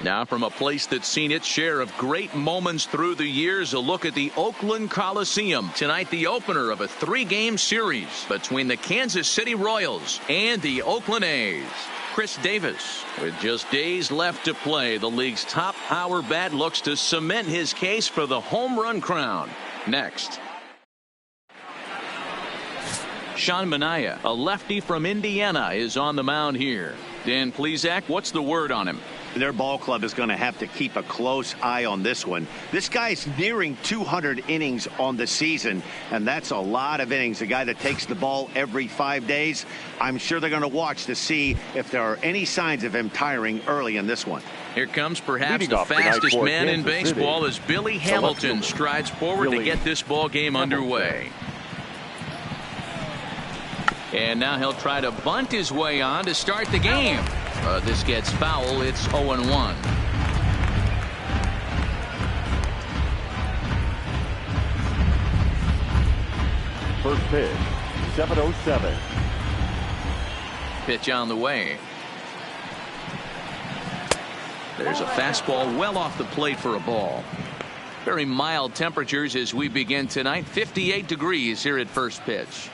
Now from a place that's seen its share of great moments through the years, a look at the Oakland Coliseum. Tonight, the opener of a 3-game series between the Kansas City Royals and the Oakland A's. Chris Davis, with just days left to play, the league's top power bat looks to cement his case for the home run crown. Next. Sean Manaea, a lefty from Indiana, is on the mound here. Dan Plesac, what's the word on him? Their ball club is going to have to keep a close eye on this one. This guy's nearing 200 innings on the season, and that's a lot of innings. A guy that takes the ball every 5 days. I'm sure they're going to watch to see if there are any signs of him tiring early in this one. Here comes perhaps the fastest man in baseball as Billy Hamilton strides forward to get this ball game underway. And now he'll try to bunt his way on to start the game. This gets foul. It's 0-1. First pitch, 7:07. Pitch on the way. There's a fastball well off the plate for a ball. Very mild temperatures as we begin tonight. 58 degrees here at first pitch.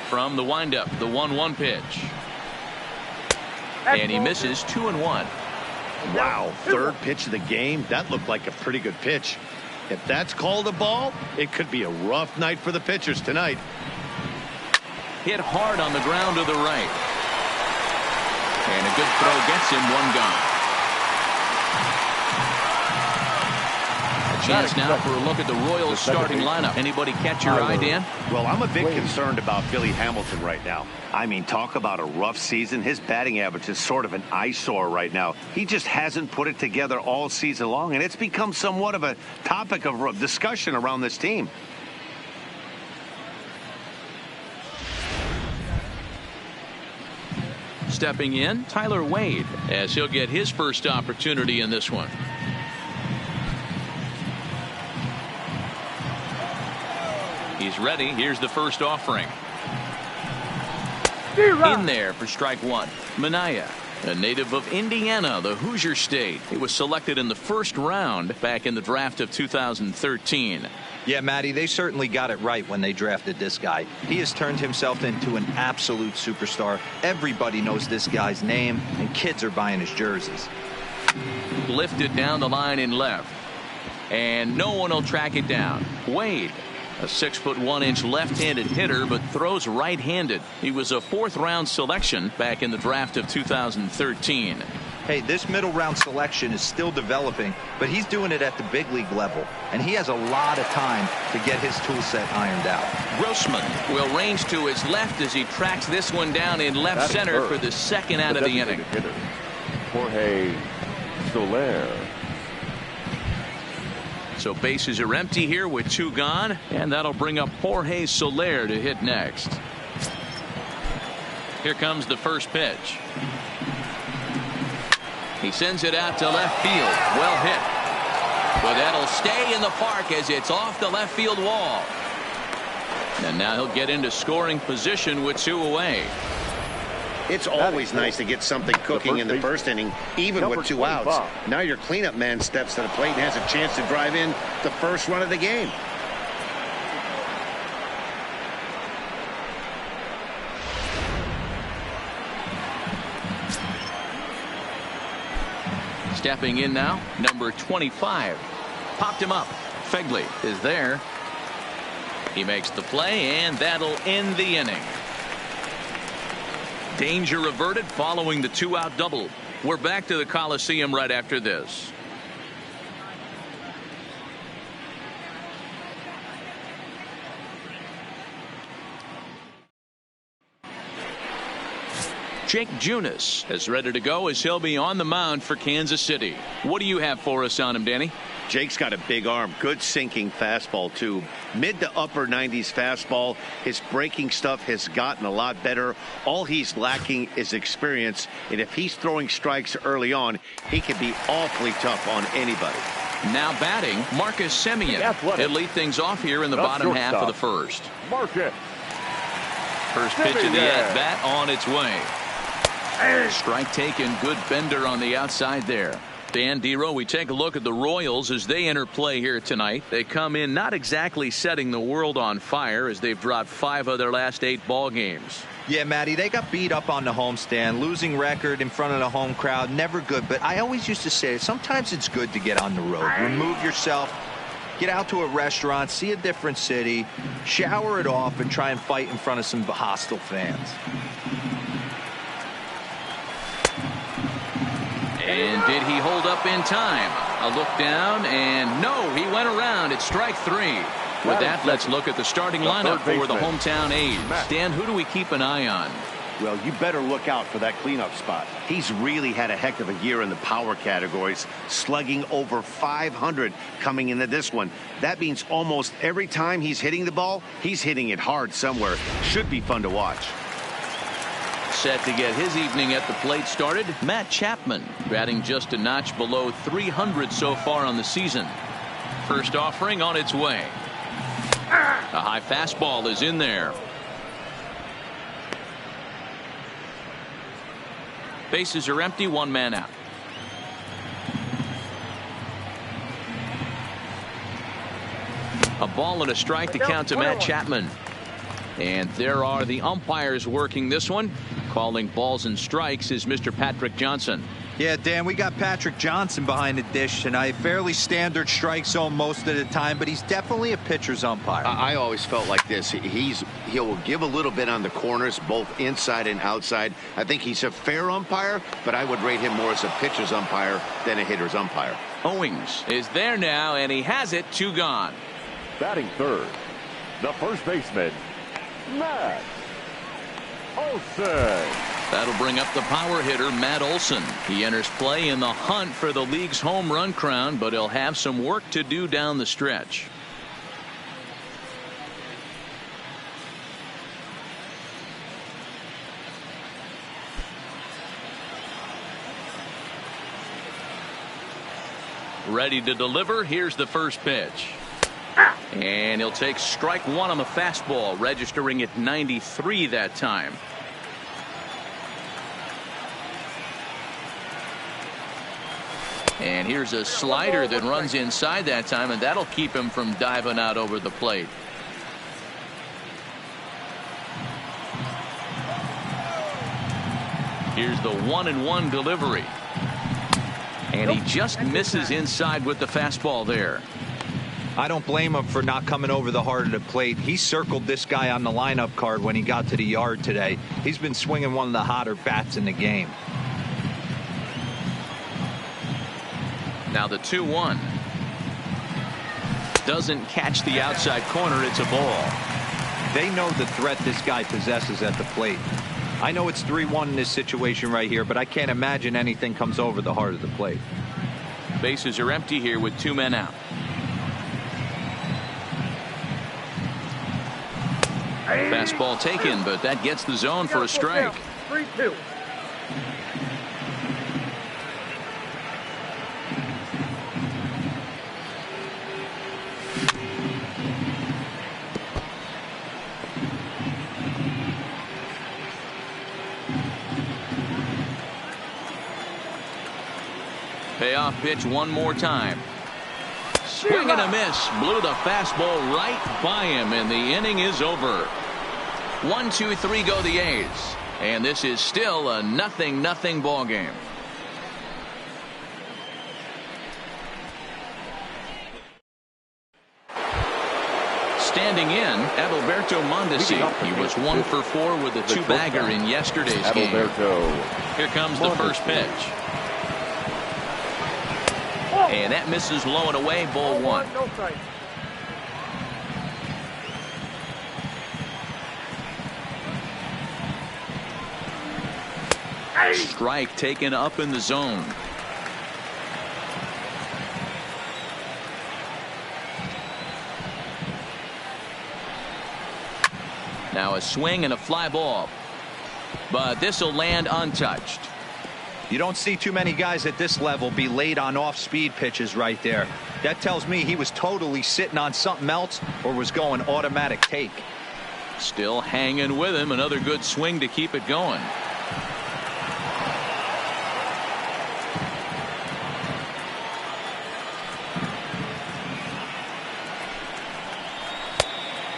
From the windup, the 1-1 pitch. And he misses 2-1. Wow, third pitch of the game. That looked like a pretty good pitch. If that's called a ball, it could be a rough night for the pitchers tonight. Hit hard on the ground to the right. And a good throw gets him one gone. Chance now for a look at the Royals starting lineup. Anybody catch your eye, Dan? Well, I'm a bit concerned about Billy Hamilton right now. I mean, talk about a rough season. His batting average is sort of an eyesore right now. He just hasn't put it together all season long, and it's become somewhat of a topic of discussion around this team. Stepping in, Tyler Wade, as he'll get his first opportunity in this one. He's ready. Here's the first offering. In there for strike one. Manaea, a native of Indiana, the Hoosier State. He was selected in the first round back in the draft of 2013. Yeah, Matty, they certainly got it right when they drafted this guy. He has turned himself into an absolute superstar. Everybody knows this guy's name, and kids are buying his jerseys. Lifted down the line in left. And no one will track it down. Wade, a 6'1" left-handed hitter, but throws right-handed. He was a 4th-round selection back in the draft of 2013. Hey, this middle-round selection is still developing, but he's doing it at the big league level, and he has a lot of time to get his tool set ironed out. Grossman will range to his left as he tracks this one down in left center for the second out of the inning. Jorge Soler. So bases are empty here with 2 gone, and that'll bring up Jorge Soler to hit next. Here comes the first pitch. He sends it out to left field. Well hit. But that'll stay in the park as it's off the left field wall. And now he'll get into scoring position with 2 away. It's always nice to get something cooking in the first inning, even with 2 outs. Now your cleanup man steps to the plate and has a chance to drive in the first run of the game. Stepping in now, number 25. Popped him up. Fegley is there. He makes the play, and that'll end the inning. Danger averted following the 2-out double. We're back to the Coliseum right after this. Jake Junis is ready to go as he'll be on the mound for Kansas City. What do you have for us on him, Danny? Jake's got a big arm, good sinking fastball too. Mid to upper 90s fastball. His breaking stuff has gotten a lot better. All he's lacking is experience, and if he's throwing strikes early on, he can be awfully tough on anybody. Now batting, Marcus Semien. He'll lead things off here in the bottom half of the first. Marcus. First pitch of the at-bat on its way. Strike taken. Good bender on the outside there. Dan Dero, we take a look at the Royals as they enter play here tonight. They come in not exactly setting the world on fire as they've dropped 5 of their last 8 ball games. Yeah, Matty, they got beat up on the homestand. Losing record in front of the home crowd, never good. But I always used to say sometimes it's good to get on the road. Remove yourself. Get out to a restaurant, see a different city, shower it off, and try and fight in front of some hostile fans. And did he hold up in time? A look down, and no, he went around. It's strike 3. With that, let's look at the starting lineup for the hometown A's. Dan, who do we keep an eye on? Well, you better look out for that cleanup spot. He's really had a heck of a year in the power categories, slugging over 500 coming into this one. That means almost every time he's hitting the ball, he's hitting it hard somewhere. Should be fun to watch. Set to get his evening at the plate started, Matt Chapman, batting just a notch below 300 so far on the season. First offering on its way. A high fastball is in there. Bases are empty, 1 man out. A ball and a strike to count to Matt Chapman. And there are the umpires working this one. Calling balls and strikes is Mr. Patrick Johnson. Yeah, Dan, we got Patrick Johnson behind the dish tonight. Fairly standard strike zone most of the time, but he's definitely a pitcher's umpire. I always felt like this. He'll give a little bit on the corners, both inside and outside. I think he's a fair umpire, but I would rate him more as a pitcher's umpire than a hitter's umpire. Owings is there now, and he has it. 2 gone. Batting third, the first baseman, Matt Olson. That'll bring up the power hitter, Matt Olson. He enters play in the hunt for the league's home run crown, but he'll have some work to do down the stretch. Ready to deliver. Here's the first pitch. And he'll take strike 1 on the fastball, registering at 93 that time. And here's a slider that runs inside that time, and that'll keep him from diving out over the plate. Here's the 1-1 delivery. And he just misses inside with the fastball there. I don't blame him for not coming over the heart of the plate. He circled this guy on the lineup card when he got to the yard today. He's been swinging one of the hotter bats in the game. Now the 2-1. Doesn't catch the outside corner. It's a ball. They know the threat this guy possesses at the plate. I know it's 3-1 in this situation right here, but I can't imagine anything comes over the heart of the plate. Bases are empty here with 2 men out. Fastball taken, but that gets the zone for a strike. 3-2. Payoff pitch one more time. Swing and a miss. Blew the fastball right by him, and the inning is over. 1, 2, 3 go the A's. And this is still a 0-0 ball game. Standing in, Adalberto Mondesi. He was 1 for 4 with a 2-bagger in yesterday's game. Here comes the first pitch. And that misses low and away, ball 1. Strike taken up in the zone. Now a swing and a fly ball. But this will land untouched. You don't see too many guys at this level be late on off-speed pitches right there. That tells me he was totally sitting on something else or was going automatic take. Still hanging with him. Another good swing to keep it going.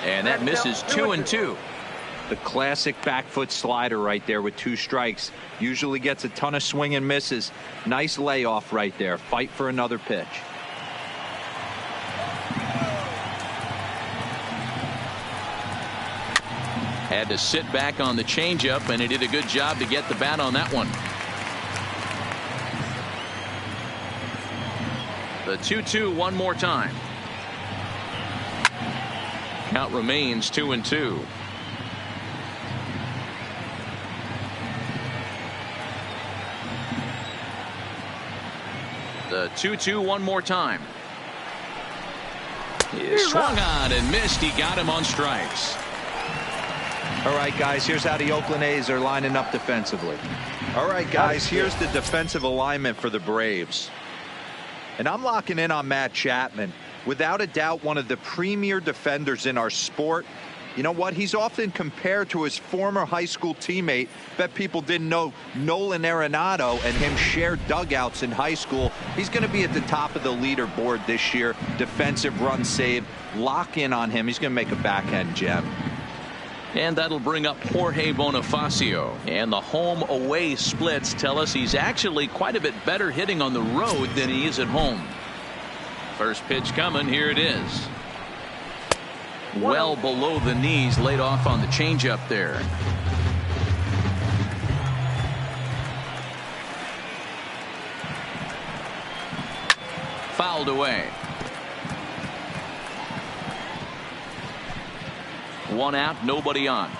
And that misses 2-2. The classic back foot slider right there with 2 strikes. Usually gets a ton of swing and misses. Nice layoff right there. Fight for another pitch. Had to sit back on the changeup, and he did a good job to get the bat on that one. The 2-2 one more time. Count remains 2-2. The 2-2 one more time. He swung on and missed. He got him on strikes. All right, guys, here's how the Oakland A's are lining up defensively. All right, guys, here's the defensive alignment for the Braves. And I'm locking in on Matt Chapman. Without a doubt, one of the premier defenders in our sport. You know what? He's often compared to his former high school teammate. Bet people didn't know Nolan Arenado and him shared dugouts in high school. He's going to be at the top of the leaderboard this year. Defensive run save. Lock in on him. He's going to make a backhand gem. And that'll bring up Jorge Bonifacio. And the home away splits tell us he's actually quite a bit better hitting on the road than he is at home. First pitch coming. Here it is. Well below the knees, laid off on the changeup there. Fouled away. 1 out, nobody on.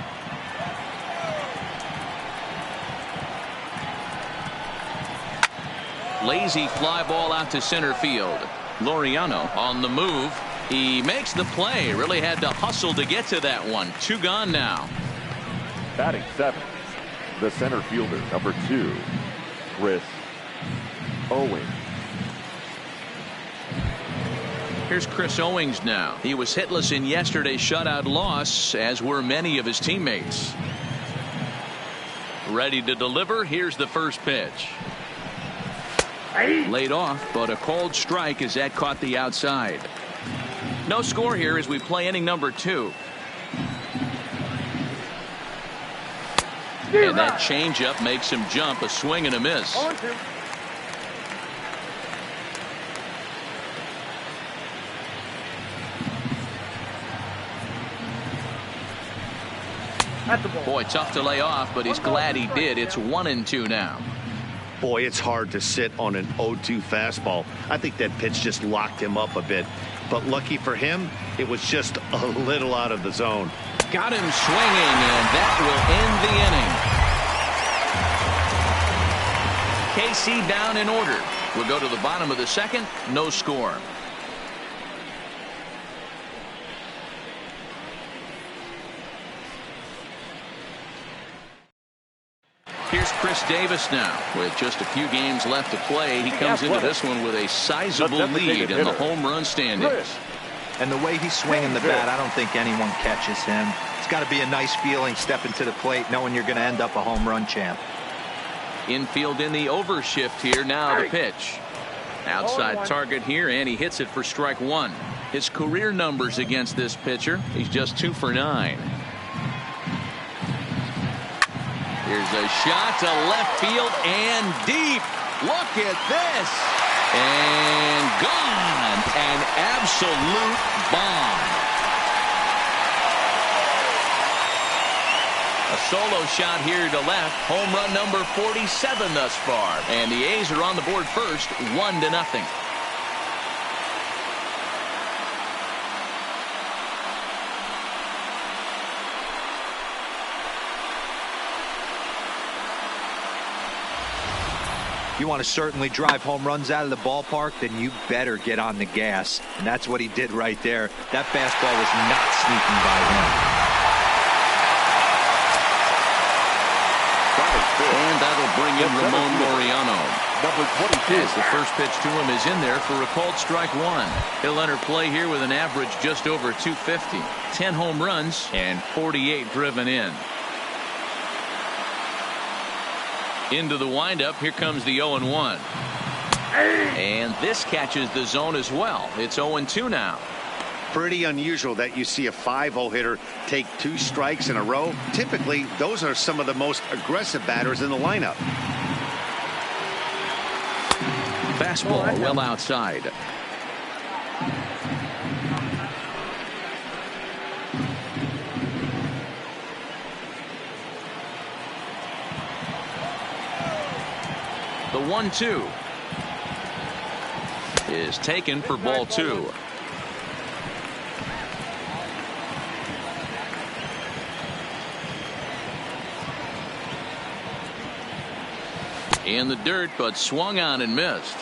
Lazy fly ball out to center field. Laureano on the move. He makes the play. Really had to hustle to get to that one. 2 gone now. Batting 7th, the center fielder, number 2, Chris Owings. Here's Chris Owings now. He was hitless in yesterday's shutout loss, as were many of his teammates. Ready to deliver. Here's the first pitch. Laid off, but a called strike as that caught the outside. No score here as we play inning number 2. And that changeup makes him jump. A swing and a miss. Boy, tough to lay off, but he's glad he did. It's 1-2 now. Boy, it's hard to sit on an 0-2 fastball. I think that pitch just locked him up a bit. But lucky for him, it was just a little out of the zone. Got him swinging, and that will end the inning. KC down in order. We'll go to the bottom of the 2nd. No score. Here's Chris Davis now. With just a few games left to play, he comes into this one with a sizable lead in the home run standings. And the way he's swinging the bat, I don't think anyone catches him. It's got to be a nice feeling stepping to the plate knowing you're going to end up a home run champ. Infield in the overshift here. Now the pitch. Outside target here, and he hits it for strike 1. His career numbers against this pitcher, he's just 2 for 9. Here's a shot to left field and deep. Look at this. And gone. An absolute bomb. A solo shot here to left. Home run number 47 thus far. And the A's are on the board first, 1-0. You want to certainly drive home runs out of the ballpark, then you better get on the gas. And that's what he did right there. That fastball was not sneaking by him. And that'll bring in Ramon Laureano. number 22. As the first pitch to him is in there for a called strike one. He'll enter play here with an average just over 250. 10 home runs and 48 driven in. Into the windup. Here comes the 0-1. And this catches the zone as well. It's 0-2 now. Pretty unusual that you see a 5-0 hitter take 2 strikes in a row. Typically, those are some of the most aggressive batters in the lineup. Fastball well outside. The 1-2 is taken for ball 2. In the dirt, but swung on and missed.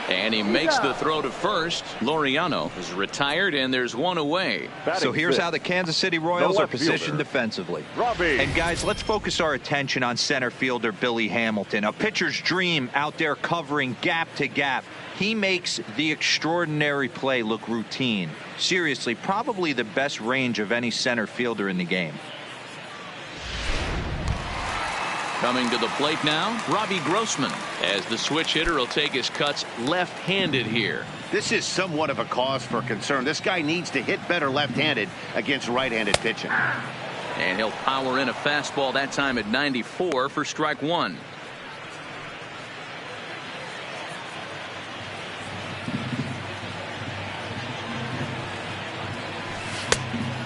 And he makes the throw to first. Laureano is retired, and there's one away. So here's how the Kansas City Royals are positioned defensively. And guys, let's focus our attention on center fielder Billy Hamilton, a pitcher's dream out there covering gap to gap. He makes the extraordinary play look routine. Seriously, probably the best range of any center fielder in the game. Coming to the plate now, Robbie Grossman, as the switch hitter will take his cuts left-handed here. This is somewhat of a cause for concern. This guy needs to hit better left-handed against right-handed pitching. And he'll power in a fastball that time at 94 for strike one.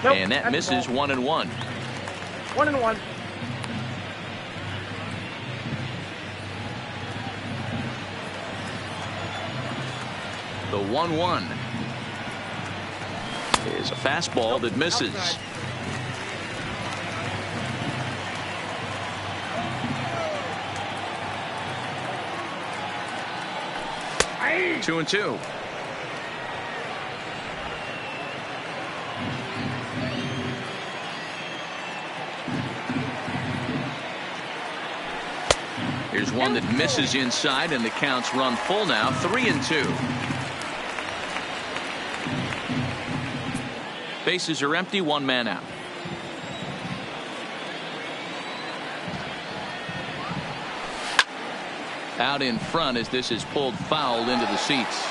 Nope, and that misses 1-1. 1-1. The 1-1 is a fastball that misses. Outside. Aye. 2-2. Here's one that misses inside, and the counts run full now. 3-2. Bases are empty, one man out. Out in front as this is pulled foul into the seats.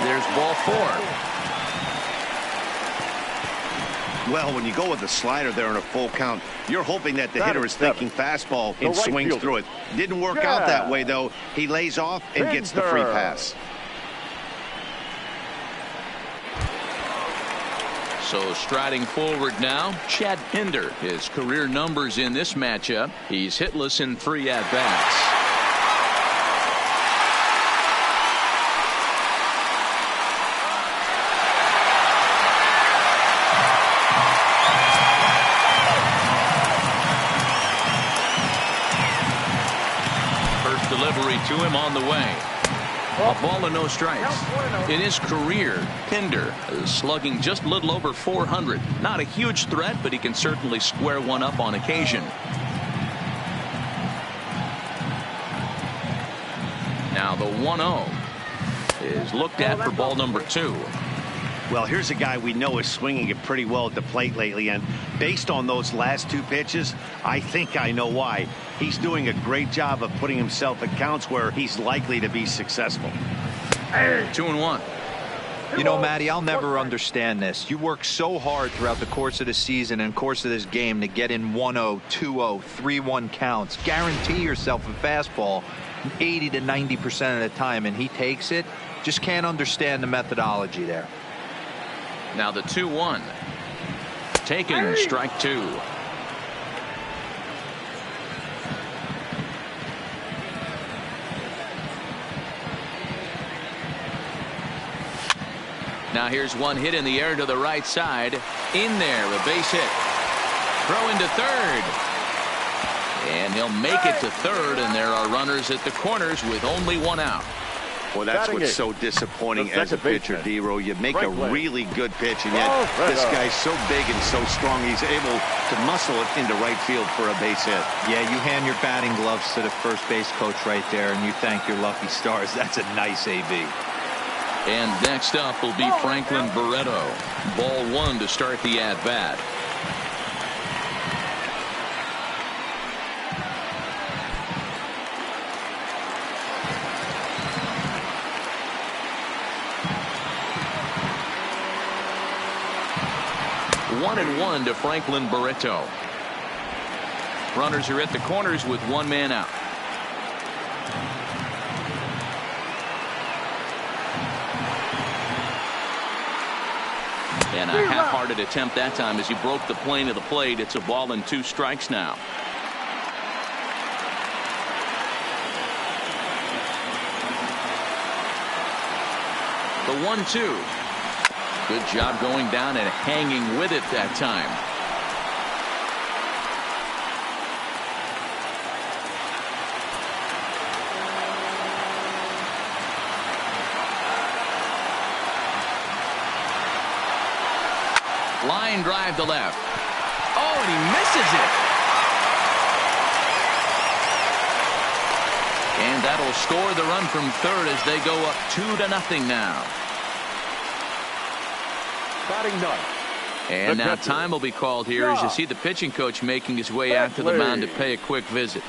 There's ball 4. Well, when you go with the slider there in a full count, you're hoping that the hitter is thinking fastball and right swings fielder. through it. Didn't work out that way, though. He lays off and gets the free pass. So striding forward now, Chad Pinder. His career numbers in this matchup. He's hitless in 3 at-bats. Delivery to him on the way. A ball and no strikes. In his career, Pinder is slugging just a little over 400. Not a huge threat, but he can certainly square one up on occasion. Now the 1-0 is looked at for ball number 2. Well, here's a guy we know is swinging it pretty well at the plate lately, and based on those last 2 pitches, I think I know why. He's doing a great job of putting himself at counts where he's likely to be successful. 2-1. You know, Matty, I'll never understand this. You work so hard throughout the course of the season and course of this game to get in 1-0, 2-0, 3-1 counts. Guarantee yourself a fastball 80 to 90% of the time, and he takes it. Just can't understand the methodology there. Now the 2-1. Taken, strike 2. Now here's one hit in the air to the right side. In there, a base hit. Throw into third. And he'll make it to third, and there are runners at the corners with only one out. Well, that's Batting what's eighth, so disappointing the as a second pitcher, baseman, D-Row. You make a Franklin. really good pitch, and yet this guy's so big and so strong, he's able to muscle it into right field for a base hit. Yeah, you hand your batting gloves to the first base coach right there, and you thank your lucky stars. That's a nice AB. And next up will be Franklin Barreto. Ball one to start the at-bat. One and one to Franklin Barreto. Runners are at the corners with one man out. And a half-hearted attempt that time as he broke the plane of the plate. It's a ball and 2 strikes now. The 1-2. Good job going down and hanging with it that time. Line drive to left. Oh, and he misses it. And that'll score the run from third as they go up 2-0 now. Batting ninth. And now time will be called here as you see the pitching coach making his way out to the mound to pay a quick visit.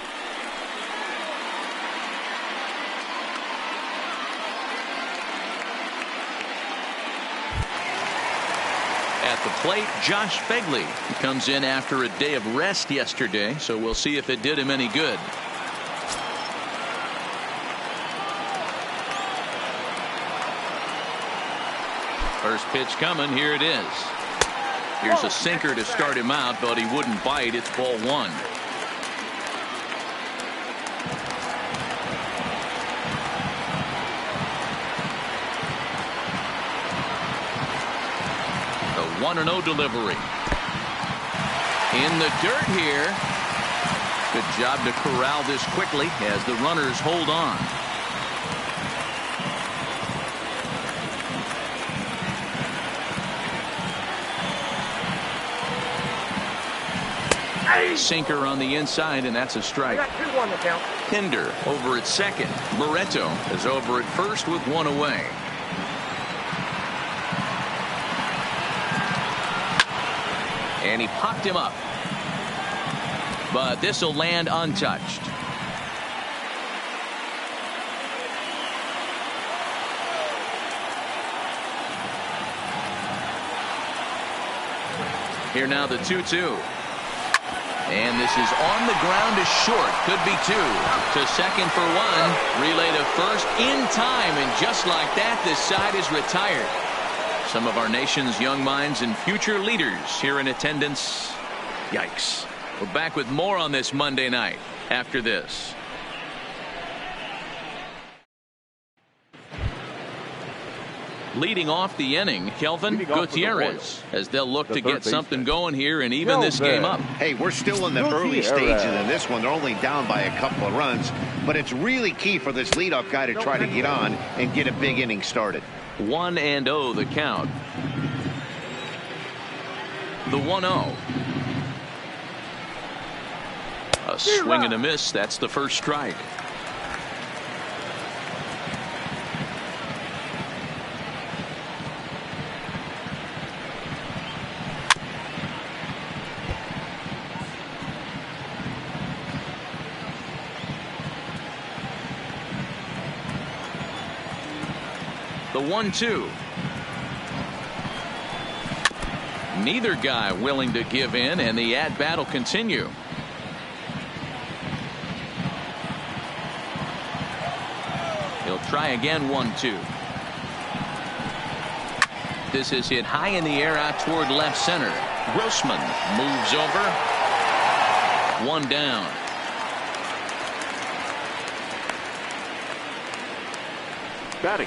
At the plate, Josh Fegley comes in after a day of rest yesterday, so we'll see if it did him any good. First pitch coming. Here it is. Here's a sinker to start him out, but he wouldn't bite. It's ball one. The 1-0 delivery. In the dirt here. Good job to corral this quickly as the runners hold on. Sinker on the inside, and that's a strike. Hinder over at second. Barreto is over at first with one away. And he popped him up. But this will land untouched. Here now the 2-2. And this is on the ground to short. Could be 2. To second for 1. Relay to first in time. And just like that, this side is retired. Some of our nation's young minds and future leaders here in attendance. Yikes. We're back with more on this Monday night after this. Leading off the inning, Kelvin Gutierrez, as they'll look to get something going here and even this game up. Hey, we're still in the early stages in this one. They're only down by a couple of runs, but it's really key for this leadoff guy to try to get on and get a big inning started. 1-0 the count. The 1-0. A swing and a miss. That's the first strike. The 1-2. Neither guy willing to give in, and the at-bat will continue. He'll try again. 1-2. This is hit high in the air out toward left center. Grossman moves over. One down.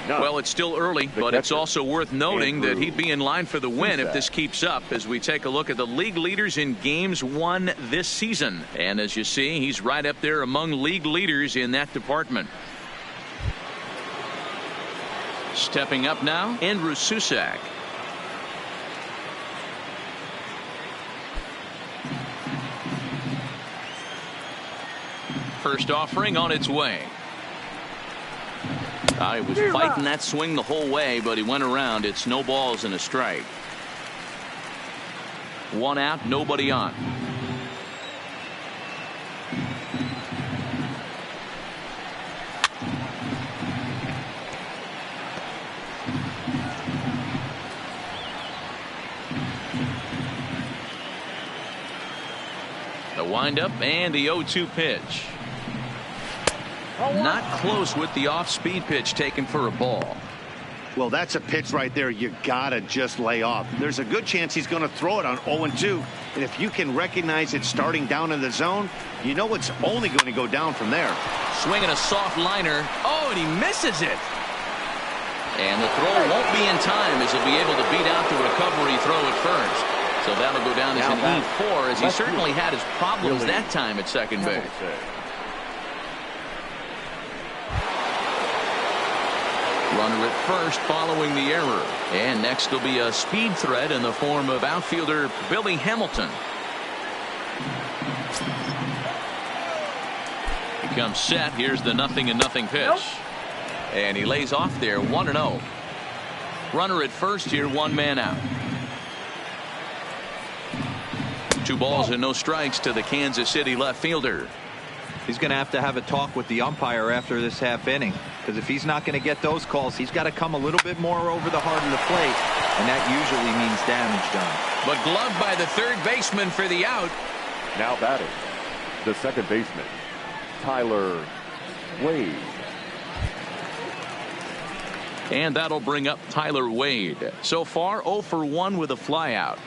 Well, it's still early, but it's also worth noting that he'd be in line for the win if this keeps up as we take a look at the league leaders in games won this season. And as you see, he's right up there among league leaders in that department. Stepping up now, Andrew Susak. First offering on its way. He was fighting that swing the whole way, but he went around. It's no balls and a strike. 1 out, nobody on. The windup and the 0-2 pitch. Not close with the off-speed pitch taken for a ball. Well, that's a pitch right there you gotta just lay off. There's a good chance he's going to throw it on 0-2, and if you can recognize it starting down in the zone, you know it's only going to go down from there. Swinging a soft liner. Oh, and he misses it. And the throw won't be in time as he'll be able to beat out the recovery throw at first. So that'll go down as an E4, as he certainly had his problems that time at second base. Runner at first following the error. And next will be a speed threat in the form of outfielder Billy Hamilton. He comes set. Here's the 0-0 pitch. And he lays off there, 1-0. Runner at first here, 1 man out. 2 balls and no strikes to the Kansas City left fielder. He's going to have a talk with the umpire after this half inning, because if he's not going to get those calls, he's got to come a little bit more over the heart of the plate, and that usually means damage done. But gloved by the third baseman for the out. Now batting, the second baseman, Tyler Wade. And that'll bring up Tyler Wade. So far 0 for 1 with a flyout.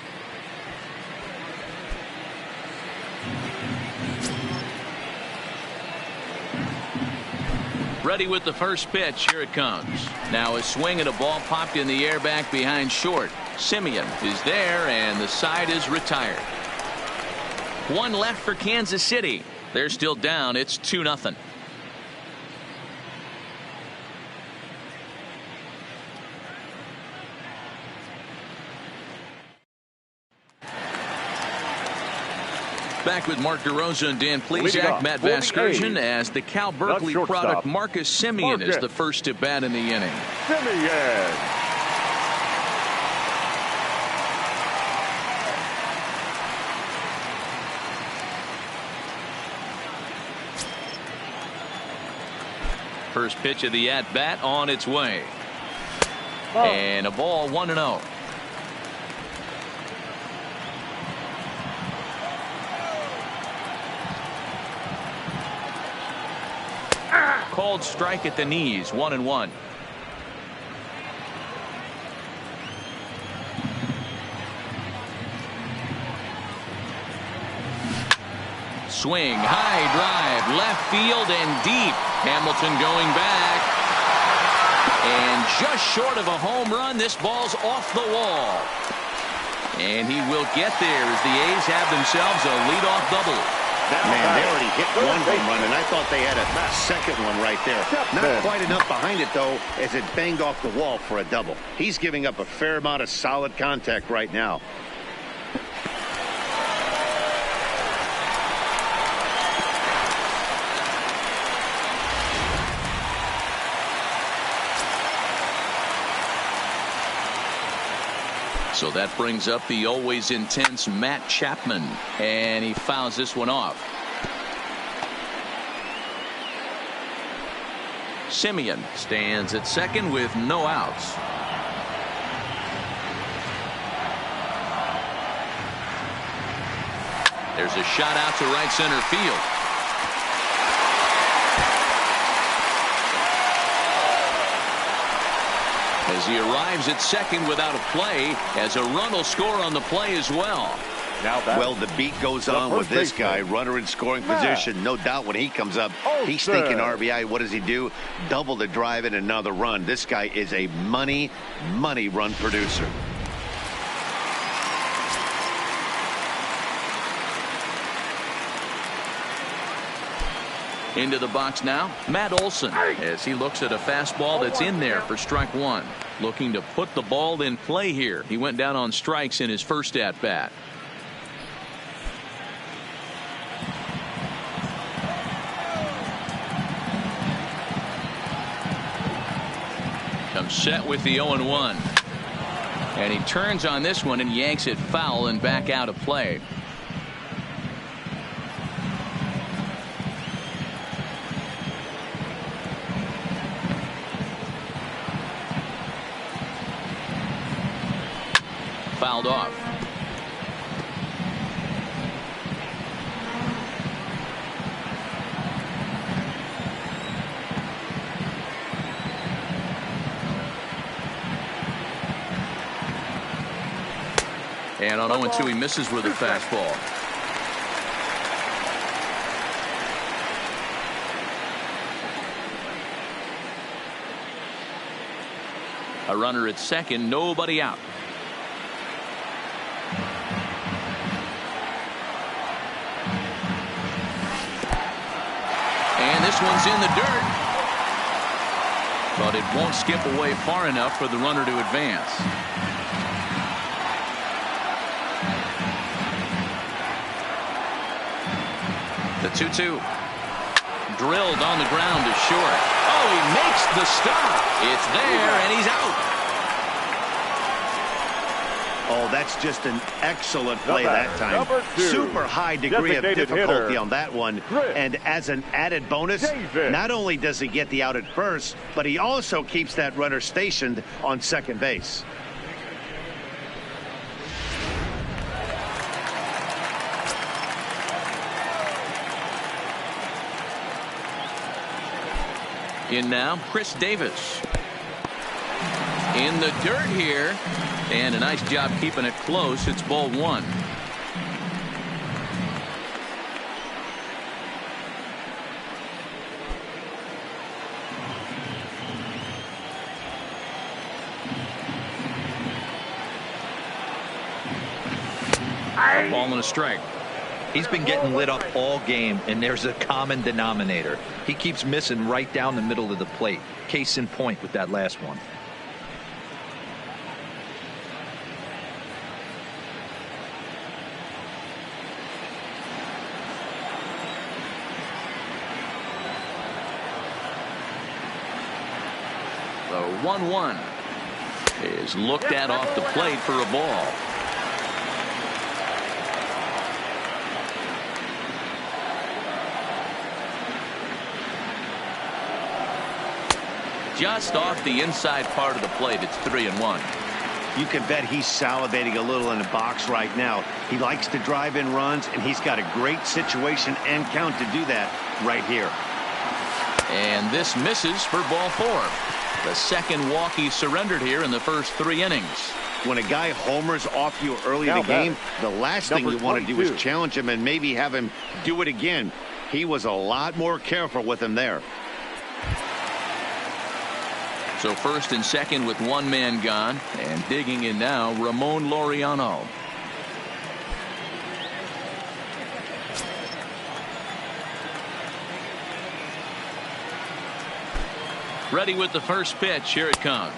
Ready with the first pitch. Here it comes. Now a swing and a ball popped in the air back behind short. Simeon is there, and the side is retired. 1 left for Kansas City. They're still down. It's 2-0. Back with Mark DeRosa and Dan Plesac, Matt Vasgersian, as the Cal Berkeley product Marcus Simeon is the first to bat in the inning. Simeon. First pitch of the at-bat on its way. And a ball, 1-0. Called strike at the knees, 1-1. Swing, high drive, left field and deep. Hamilton going back. And just short of a home run, this ball's off the wall. And he will get there as the A's have themselves a leadoff double. Man, they already hit 1 home run, and I thought they had a second one right there. Not quite enough behind it, though, as it banged off the wall for a double. He's giving up a fair amount of solid contact right now. So that brings up the always intense Matt Chapman, and he fouls this one off. Simeon stands at second with no outs. There's a shot out to right center field. As he arrives at second without a play, as a run will score on the play as well. Well, the beat goes on with this guy. Runner in scoring position. No doubt when he comes up, he's thinking RBI. What does he do? Double the drive and another run. This guy is a money run producer. Into the box now, Matt Olson, as he looks at a fastball that's in there for strike one. Looking to put the ball in play here. He went down on strikes in his first at bat. Comes set with the 0-1. And he turns on this one and yanks it foul and back out of play. Fouled off. And on 0-2 he misses with a fastball. A runner at second, nobody out. And this one's in the dirt. But it won't skip away far enough for the runner to advance. The 2-2. Drilled on the ground to short. Oh, he makes the stop. It's there, and he's out. Oh, that's just an excellent play that time. Super high degree of difficulty on that one. And as an added bonus, not only does he get the out at first, but he also keeps that runner stationed on second base. In now, Chris Davis. In the dirt here. And a nice job keeping it close. It's ball one. A ball and a strike. He's been getting lit up all game, and there's a common denominator. He keeps missing right down the middle of the plate. Case in point with that last one. The 1-1 is looked at off the plate for a ball. Just off the inside part of the plate. It's 3-1. You can bet he's salivating a little in the box right now. He likes to drive in runs, and he's got a great situation and count to do that right here. And this misses for ball four. The second walk he surrendered here in the first 3 innings. When a guy homers off you early in the game, the last thing you want to do is challenge him and maybe have him do it again. He was a lot more careful with him there. So first and second with one man gone, and digging in now, Ramon Laureano. Ready with the first pitch. Here it comes.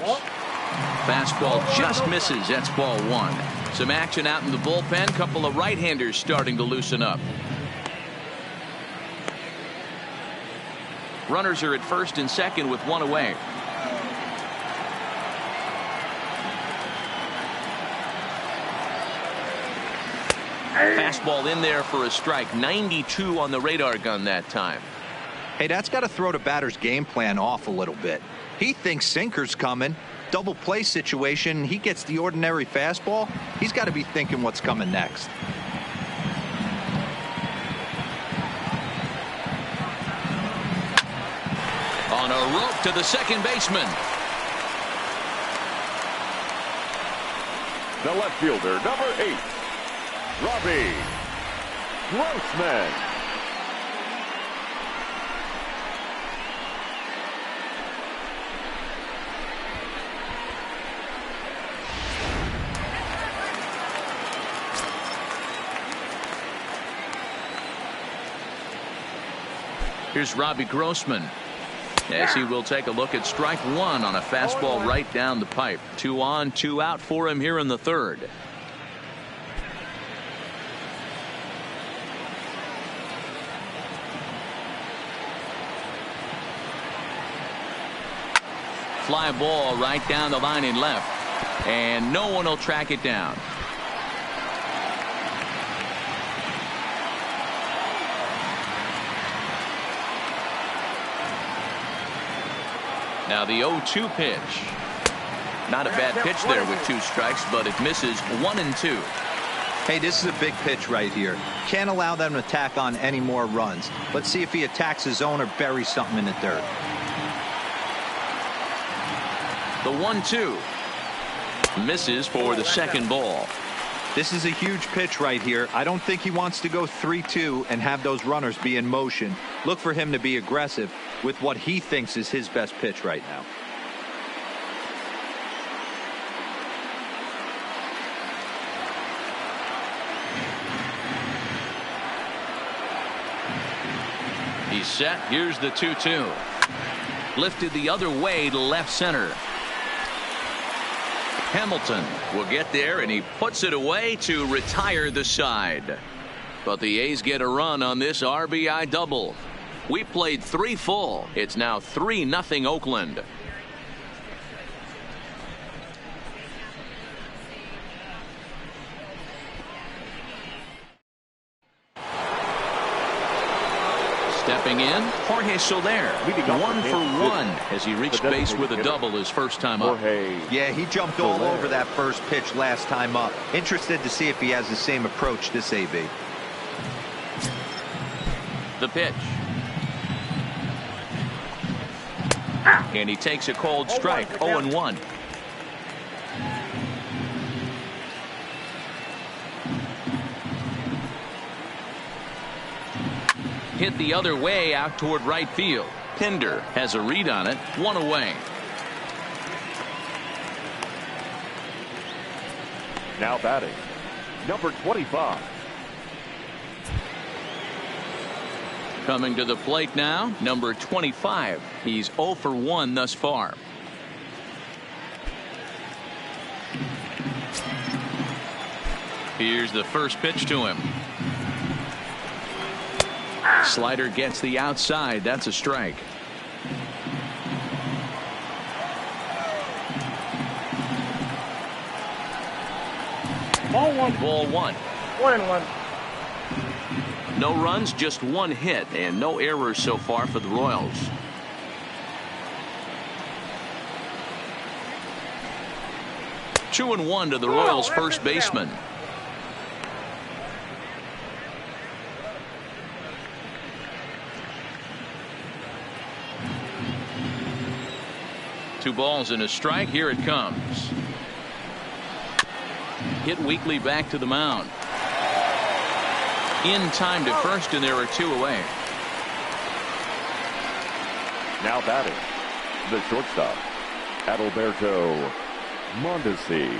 Fastball just misses. That's ball one. Some action out in the bullpen. Couple of right-handers starting to loosen up. Runners are at first and second with one away. Fastball in there for a strike. 92 on the radar gun that time. Hey, that's got to throw the batter's game plan off a little bit. He thinks sinker's coming. Double play situation. He gets the ordinary fastball. He's got to be thinking what's coming next. On a rope to the second baseman. The left fielder, number 8, Robbie Grossman. Here's Robbie Grossman, as he will take a look at strike one on a fastball right down the pipe. 2 on, 2 out for him here in the third. Fly ball right down the line in left, and no one will track it down. Now the 0-2 pitch. Not a bad pitch there with 2 strikes, but it misses 1 and 2. Hey, this is a big pitch right here. Can't allow them to tack on any more runs. Let's see if he attacks his zone or buries something in the dirt. The 1-2 misses for the second ball. This is a huge pitch right here. I don't think he wants to go 3-2 and have those runners be in motion. Look for him to be aggressive with what he thinks is his best pitch right now. He's set. Here's the 2-2. Lifted the other way to left center. Hamilton will get there, and he puts it away to retire the side. But the A's get a run on this RBI double. We played 3 full. It's now 3-0 Oakland. Stepping in, Jorge Soler, 1 for 1 as he reached base with a double his first time up. Yeah, he jumped all over that first pitch last time up. Interested to see if he has the same approach this AB. The pitch. And he takes a cold strike, 0-1. Hit the other way out toward right field. Pinder has a read on it, 1 away. Now batting, number 25. Coming to the plate now, number 25. He's 0 for 1 thus far. Here's the first pitch to him. Slider gets the outside. That's a strike. Ball 1. Ball 1. 1-1. No runs, just 1 hit, and no errors so far for the Royals. Two and 1 to the Royals' first baseman. Two balls and a strike. Here it comes. Hit weakly back to the mound. In time to first, and there are 2 away. Now batting, the shortstop, Adalberto Mondesi.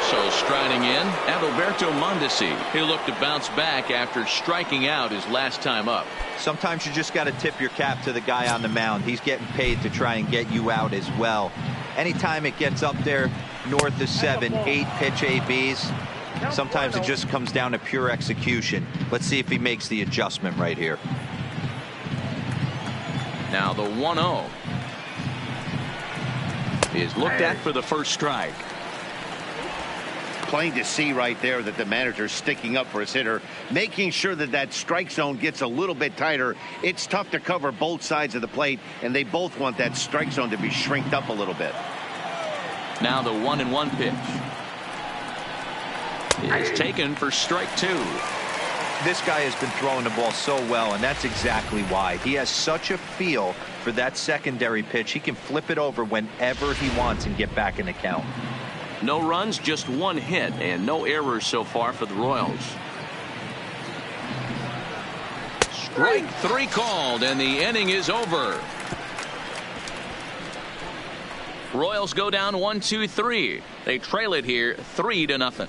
So striding in, Adalberto Mondesi. He'll look to bounce back after striking out his last time up. Sometimes you just got to tip your cap to the guy on the mound. He's getting paid to try and get you out as well. Anytime it gets up there north of 7, 8 pitch ABs, sometimes it just comes down to pure execution. Let's see if he makes the adjustment right here. Now the 1-0 is looked at for the first strike. Plain to see right there that the manager's sticking up for his hitter, making sure that that strike zone gets a little bit tighter. It's tough to cover both sides of the plate, and they both want that strike zone to be shrinked up a little bit. Now the 1-1 pitch is taken for strike 2. This guy has been throwing the ball so well, and that's exactly why. He has such a feel for that secondary pitch. He can flip it over whenever he wants and get back in the count. No runs, just 1 hit, and no errors so far for the Royals. Strike 3 called, and the inning is over. Royals go down 1-2-3. They trail it here 3-0.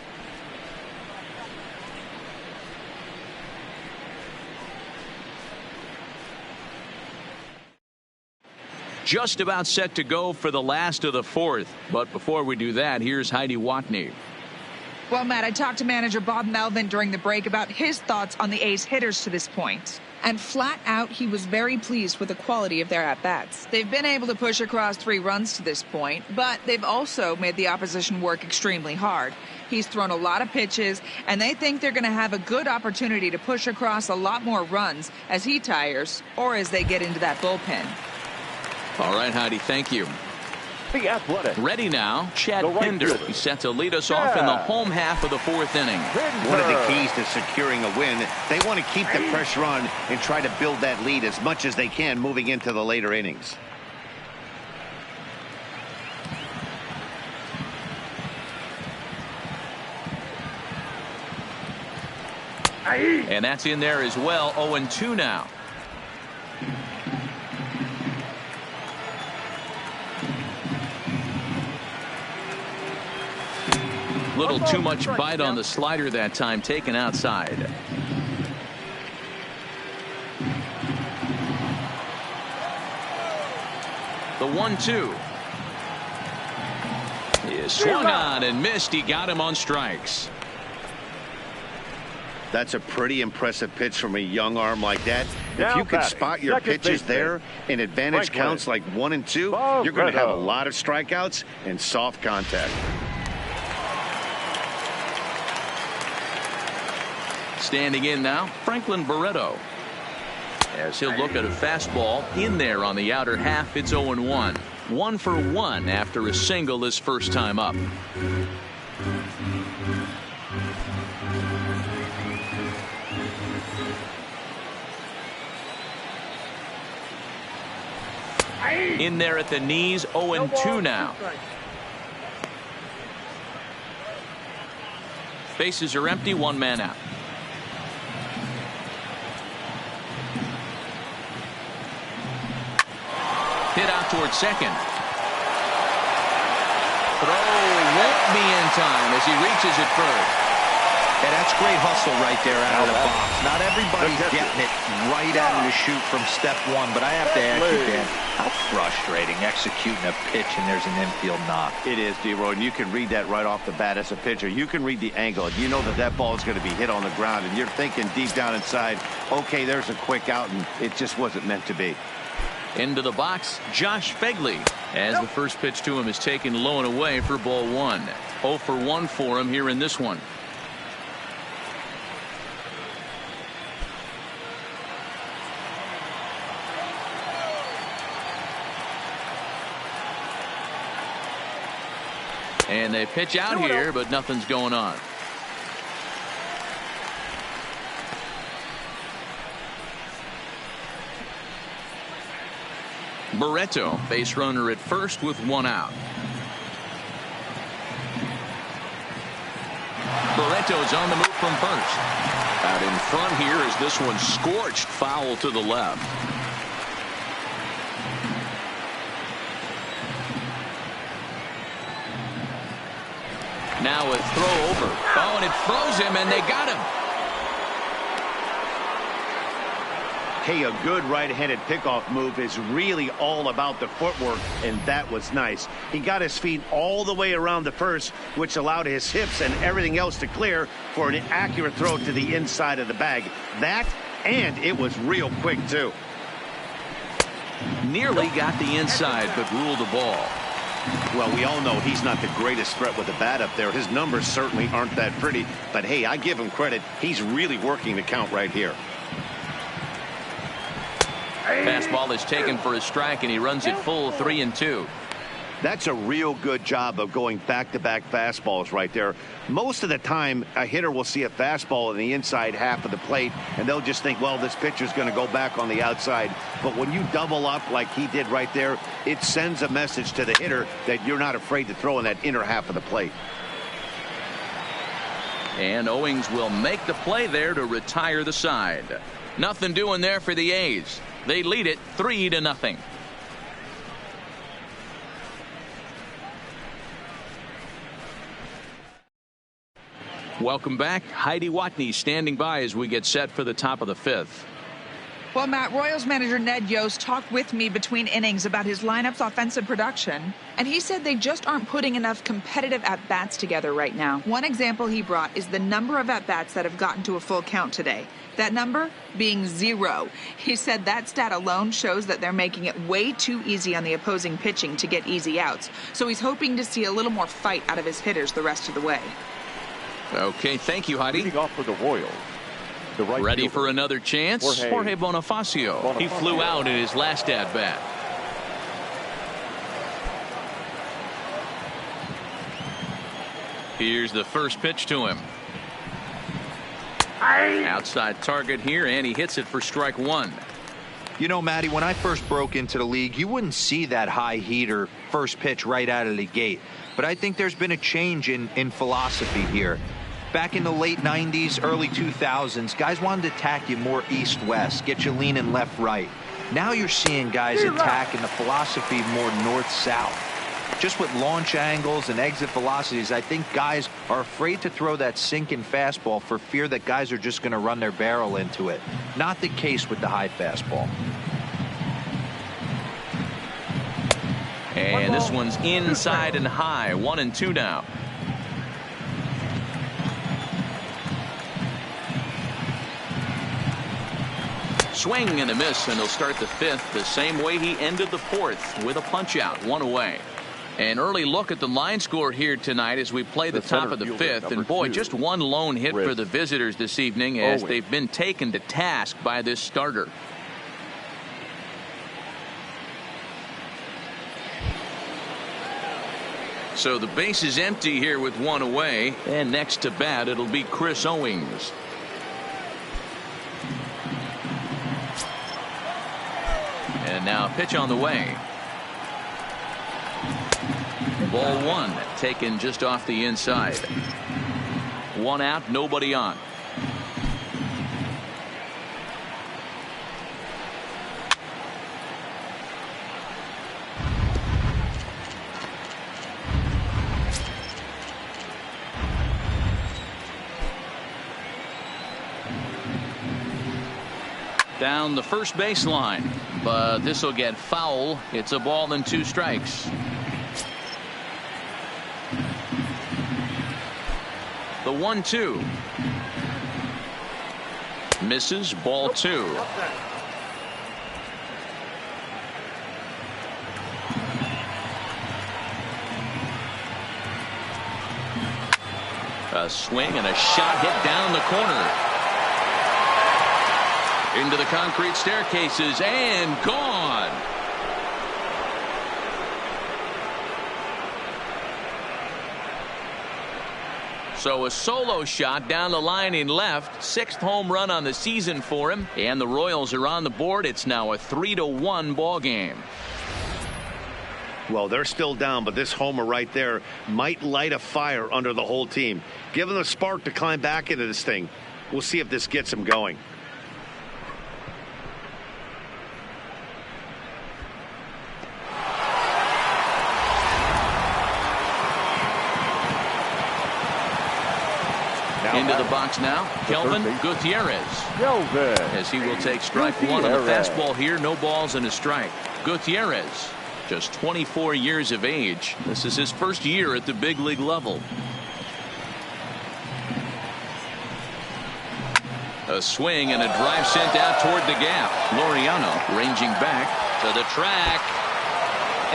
Just about set to go for the last of the fourth. But before we do that, here's Heidi Watney. Well, Matt, I talked to manager Bob Melvin during the break about his thoughts on the A's hitters to this point. And flat out, he was very pleased with the quality of their at-bats. They've been able to push across 3 runs to this point, but they've also made the opposition work extremely hard. He's thrown a lot of pitches, and they think they're going to have a good opportunity to push across a lot more runs as he tires or as they get into that bullpen. All right, Heidi, thank you. The Athletic. Ready now, Chad The right Pinder. fielder. He's set to lead us off in the home half of the 4th inning. One of the keys to securing a win, they want to keep the pressure on and try to build that lead as much as they can moving into the later innings. And that's in there as well. 0-2 now. Little too much bite on the slider that time, taken outside. The 1-2 is swung on and missed. He got him on strikes. That's a pretty impressive pitch from a young arm like that. If Now you can batting, spot your second pitches baseman, there in advantage Franklin. counts like 1 and 2, you're going to have a Barreto. lot of strikeouts and soft contact. Standing in now, Franklin Barreto. As he'll look at a fastball in there on the outer half. It's 0-1. 1 for 1 after a single his first time up. In there at the knees. 0-2 now. Bases are empty. 1 man out. Hit out towards second. Throw won't be in time as he reaches it first. Yeah, that's great hustle right there out of the box. Not everybody's getting it right out of the chute from step 1, but I have to ask you, Dan, how frustrating executing a pitch and there's an infield knock. It is, D-Roy, and you can read that right off the bat as a pitcher. You can read the angle. You know that that ball is going to be hit on the ground, and you're thinking deep down inside, okay, there's a quick out, and it just wasn't meant to be. Into the box, Josh Fegley, as the first pitch to him is taken low and away for ball 1. 0 for 1 for him here in this one. And they pitch out here, but nothing's going on. Barreto, base runner at first with 1 out. Barreto's on the move from first. Out in front here is this one scorched foul to the left. Now a throw over. Oh, and it froze him, and they got him. Hey, a good right-handed pickoff move is really all about the footwork, and that was nice. He got his feet all the way around the first, which allowed his hips and everything else to clear for an accurate throw to the inside of the bag. That, and it was real quick, too. Nearly got the inside, but ruled the ball. Well, we all know he's not the greatest threat with the bat up there. His numbers certainly aren't that pretty, but hey, I give him credit. He's really working the count right here. Fastball is taken for a strike, and he runs it full 3-2. That's a real good job of going back-to-back fastballs right there. Most of the time, a hitter will see a fastball in the inside half of the plate, and they'll just think, well, this pitcher's going to go back on the outside. But when you double up like he did right there, it sends a message to the hitter that you're not afraid to throw in that inner half of the plate. And Owings will make the play there to retire the side. Nothing doing there for the A's. They lead it 3-0. Welcome back. Heidi Watney standing by as we get set for the top of the 5th. Well, Matt, Royals manager Ned Yost talked with me between innings about his lineup's offensive production, and he said they just aren't putting enough competitive at-bats together right now. One example he brought is the number of at-bats that have gotten to a full count today. That number being 0. He said that stat alone shows that they're making it way too easy on the opposing pitching to get easy outs, so he's hoping to see a little more fight out of his hitters the rest of the way. Okay, thank you, Heidi. Leading off for the Royals, the right Ready fielder, for another chance? Jorge Bonifacio. He flew out in his last at-bat. Here's the first pitch to him. Outside target here, and he hits it for strike 1. You know, Matty, when I first broke into the league, you wouldn't see that high heater first pitch right out of the gate. But I think there's been a change in philosophy here. Back in the late 90s, early 2000s, guys wanted to attack you more east-west, get you leaning left-right. Now you're seeing guys attack in the philosophy more north-south. Just with launch angles and exit velocities, I think guys are afraid to throw that sinking fastball for fear that guys are just going to run their barrel into it. Not the case with the high fastball. And this one's inside and high. 1-2 now. Swing and a miss, and he'll start the 5th the same way he ended the 4th with a punch out, 1 away. An early look at the line score here tonight as we play the top of the 5th, and boy, just one lone hit for the visitors this evening as they've been taken to task by this starter. So the base is empty here with 1 away, and next to bat it'll be Chris Owings. And now a pitch on the way. Ball 1 taken just off the inside. 1 out, nobody on. Down the first baseline, but this will get foul. It's a ball and 2 strikes. The 1-2 misses, ball 2. A swing and a shot hit down the corner. Into the concrete staircases and gone. So a solo shot down the line in left. 6th home run on the season for him. And the Royals are on the board. It's now a 3-1 ball game. Well, they're still down, but this homer right there might light a fire under the whole team. Give them a spark to climb back into this thing. We'll see if this gets them going. Into the box now, Kelvin Gutierrez. As he will take strike 1 on the fastball here. No balls and a strike. Gutierrez, just 24 years of age. This is his first year at the big league level. A swing and a drive sent out toward the gap. Laureano ranging back to the track.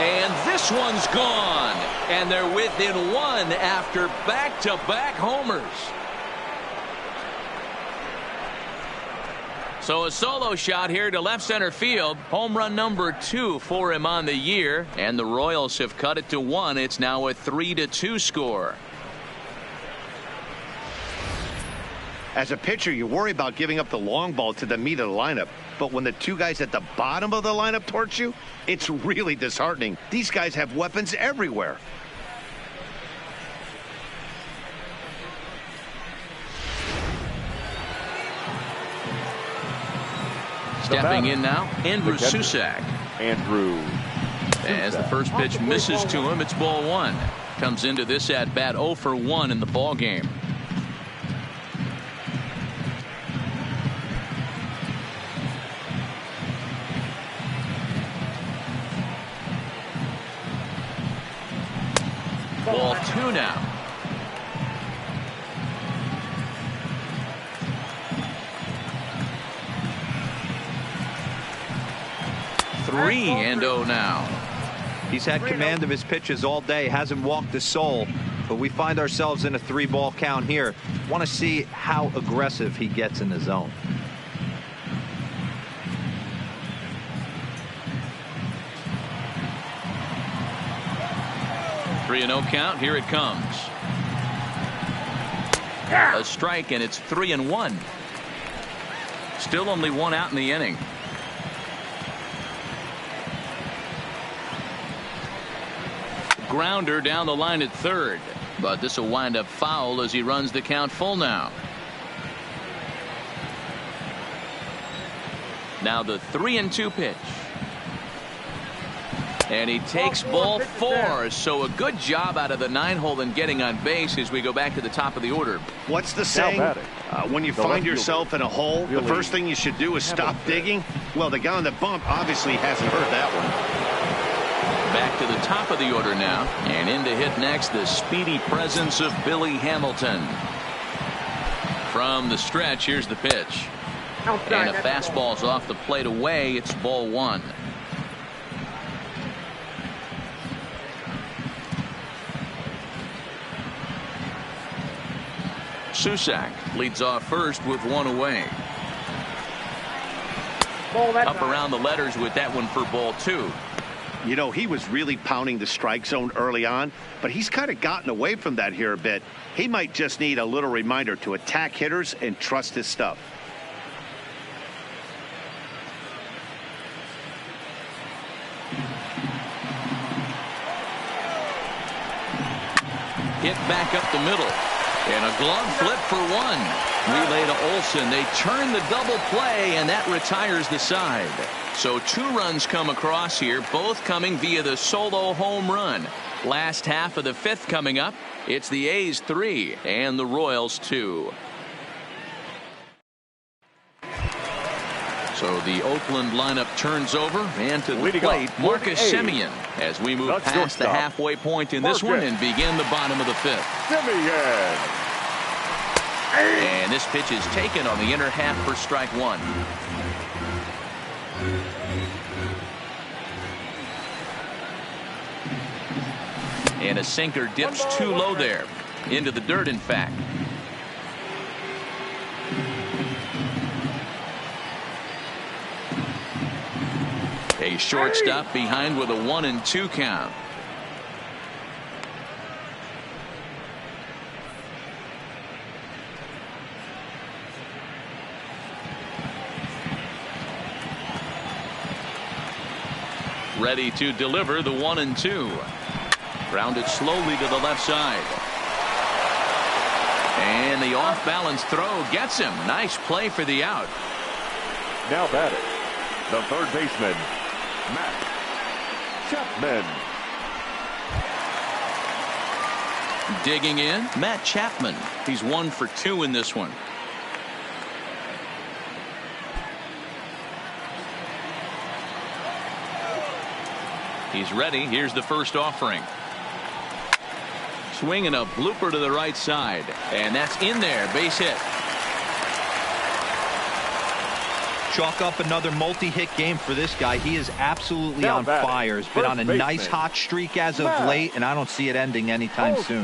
And this one's gone. And they're within 1 after back-to-back homers. So a solo shot here to left center field. Home run number 2 for him on the year. And the Royals have cut it to 1. It's now a 3-2 score. As a pitcher, you worry about giving up the long ball to the meat of the lineup. But when the 2 guys at the bottom of the lineup torch you, it's really disheartening. These guys have weapons everywhere. Stepping in now, Andrew Susac. As the first pitch misses to him, it's ball 1. Comes into this at bat 0 for 1 in the ball game. Ball 2 now. Three and 0 now. He's had command of his pitches all day, hasn't walked a soul, but we find ourselves in a 3-ball count here. Want to see how aggressive he gets in the zone. Three and 0 count. Here it comes. A strike, and it's 3-1. Still only 1 out in the inning. Grounder down the line at third, but this will wind up foul as he runs the count full now. Now the 3-2 pitch. And he takes ball 4. So a good job out of the 9-hole in getting on base as we go back to the top of the order. What's the saying? When you find yourself in a hole, the first thing you should do is stop digging. Well, the guy on the bump obviously hasn't heard that one. Back to the top of the order now. And in to hit next, the speedy presence of Billy Hamilton. From the stretch, here's the pitch. And a fastball's off the plate away. It's ball 1. Susak leads off first with 1 away. Up around the letters with that one for ball 2. You know, he was really pounding the strike zone early on, but he's kind of gotten away from that here a bit. He might just need a little reminder to attack hitters and trust his stuff. Hit back up the middle. And a glove flip for 1. Relay to Olsen. They turn the double play, and that retires the side. So 2 runs come across here, both coming via the solo home run. Last half of the 5th coming up. It's the A's 3 and the Royals 2. So the Oakland lineup turns over, and to the plate, Marcus Semien, as we move past the halfway point in this one and begin the bottom of the 5th. And this pitch is taken on the inner half for strike 1. And a sinker dips too low there. Into the dirt, in fact. A shortstop behind with a 1-2 count. Ready to deliver the 1-2. Grounded slowly to the left side. And the off-balance throw gets him. Nice play for the out. Now batting, the third baseman, Matt Chapman. Digging in, Matt Chapman. He's 1 for 2 in this one. He's ready. Here's the first offering. Swinging a blooper to the right side. And that's in there. Base hit. Chalk up another multi-hit game for this guy. He is absolutely on fire. He's been on a nice hot streak as of late, and I don't see it ending anytime soon.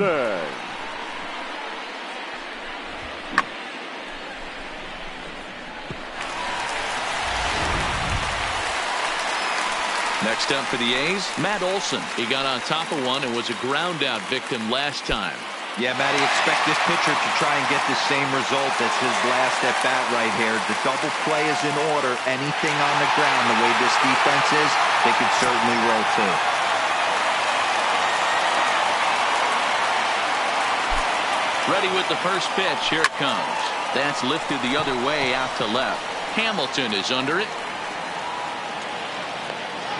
Next up for the A's, Matt Olson. He got on top of one and was a ground out victim last time. Yeah, Matty, expect this pitcher to try and get the same result as his last at bat right here. The double play is in order. Anything on the ground, the way this defense is, they could certainly roll too. Ready with the first pitch. Here it comes. That's lifted the other way out to left. Hamilton is under it.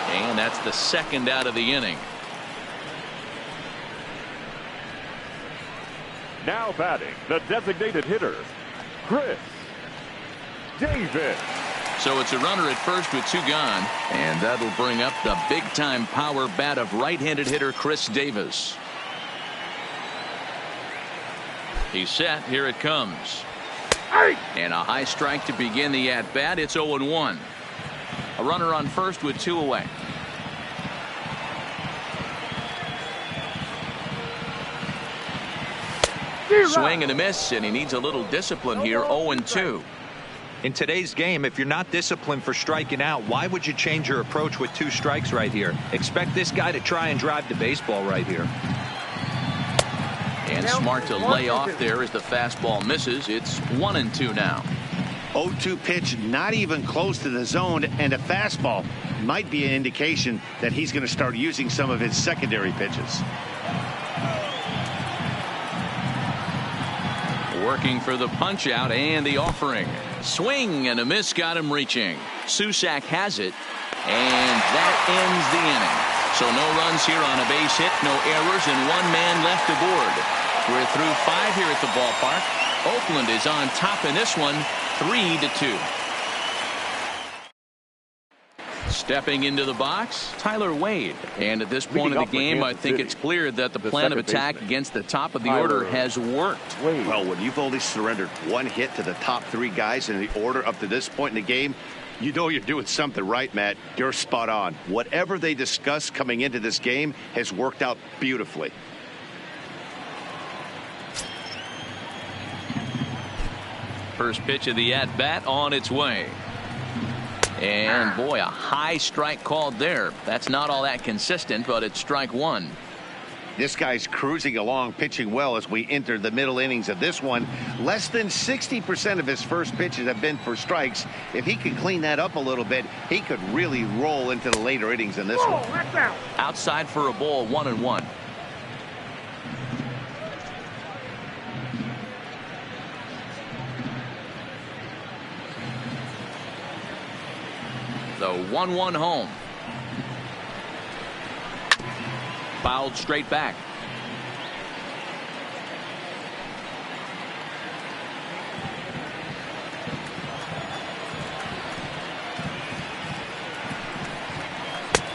And that's the second out of the inning. Now batting, the designated hitter, Chris Davis. So it's a runner at first with 2 gone, and that'll bring up the big-time power bat of right-handed hitter Chris Davis. He's set. Here it comes. And a high strike to begin the at-bat. It's 0-1. A runner on first with 2 away. Swing and a miss, and he needs a little discipline here. 0-2. In today's game, if you're not disciplined for striking out, why would you change your approach with 2 strikes right here? Expect this guy to try and drive the baseball right here. And smart to lay off there as the fastball misses. It's 1-2 now. 0-2 pitch, not even close to the zone, and a fastball might be an indication that he's going to start using some of his secondary pitches. Working for the punch out and the offering. Swing and a miss, got him reaching. Susac has it, and that ends the inning. So no runs here on a base hit, no errors, and 1 man left aboard. We're through 5 here at the ballpark. Oakland is on top in this one, 3-2. Stepping into the box, Tyler Wade. And at this point of the game, I think it's clear that the plan of attack against the top of the order has worked. Well, when you've only surrendered 1 hit to the top 3 guys in the order up to this point in the game, you know you're doing something right, Matt. You're spot on. Whatever they discussed coming into this game has worked out beautifully. First pitch of the at-bat on its way. And boy, a high strike called there. That's not all that consistent, but it's strike 1. This guy's cruising along, pitching well as we enter the middle innings of this one. Less than 60% of his first pitches have been for strikes. If he could clean that up a little bit, he could really roll into the later innings in this one. Outside for a ball, 1-1. The 1-1 home. Fouled straight back.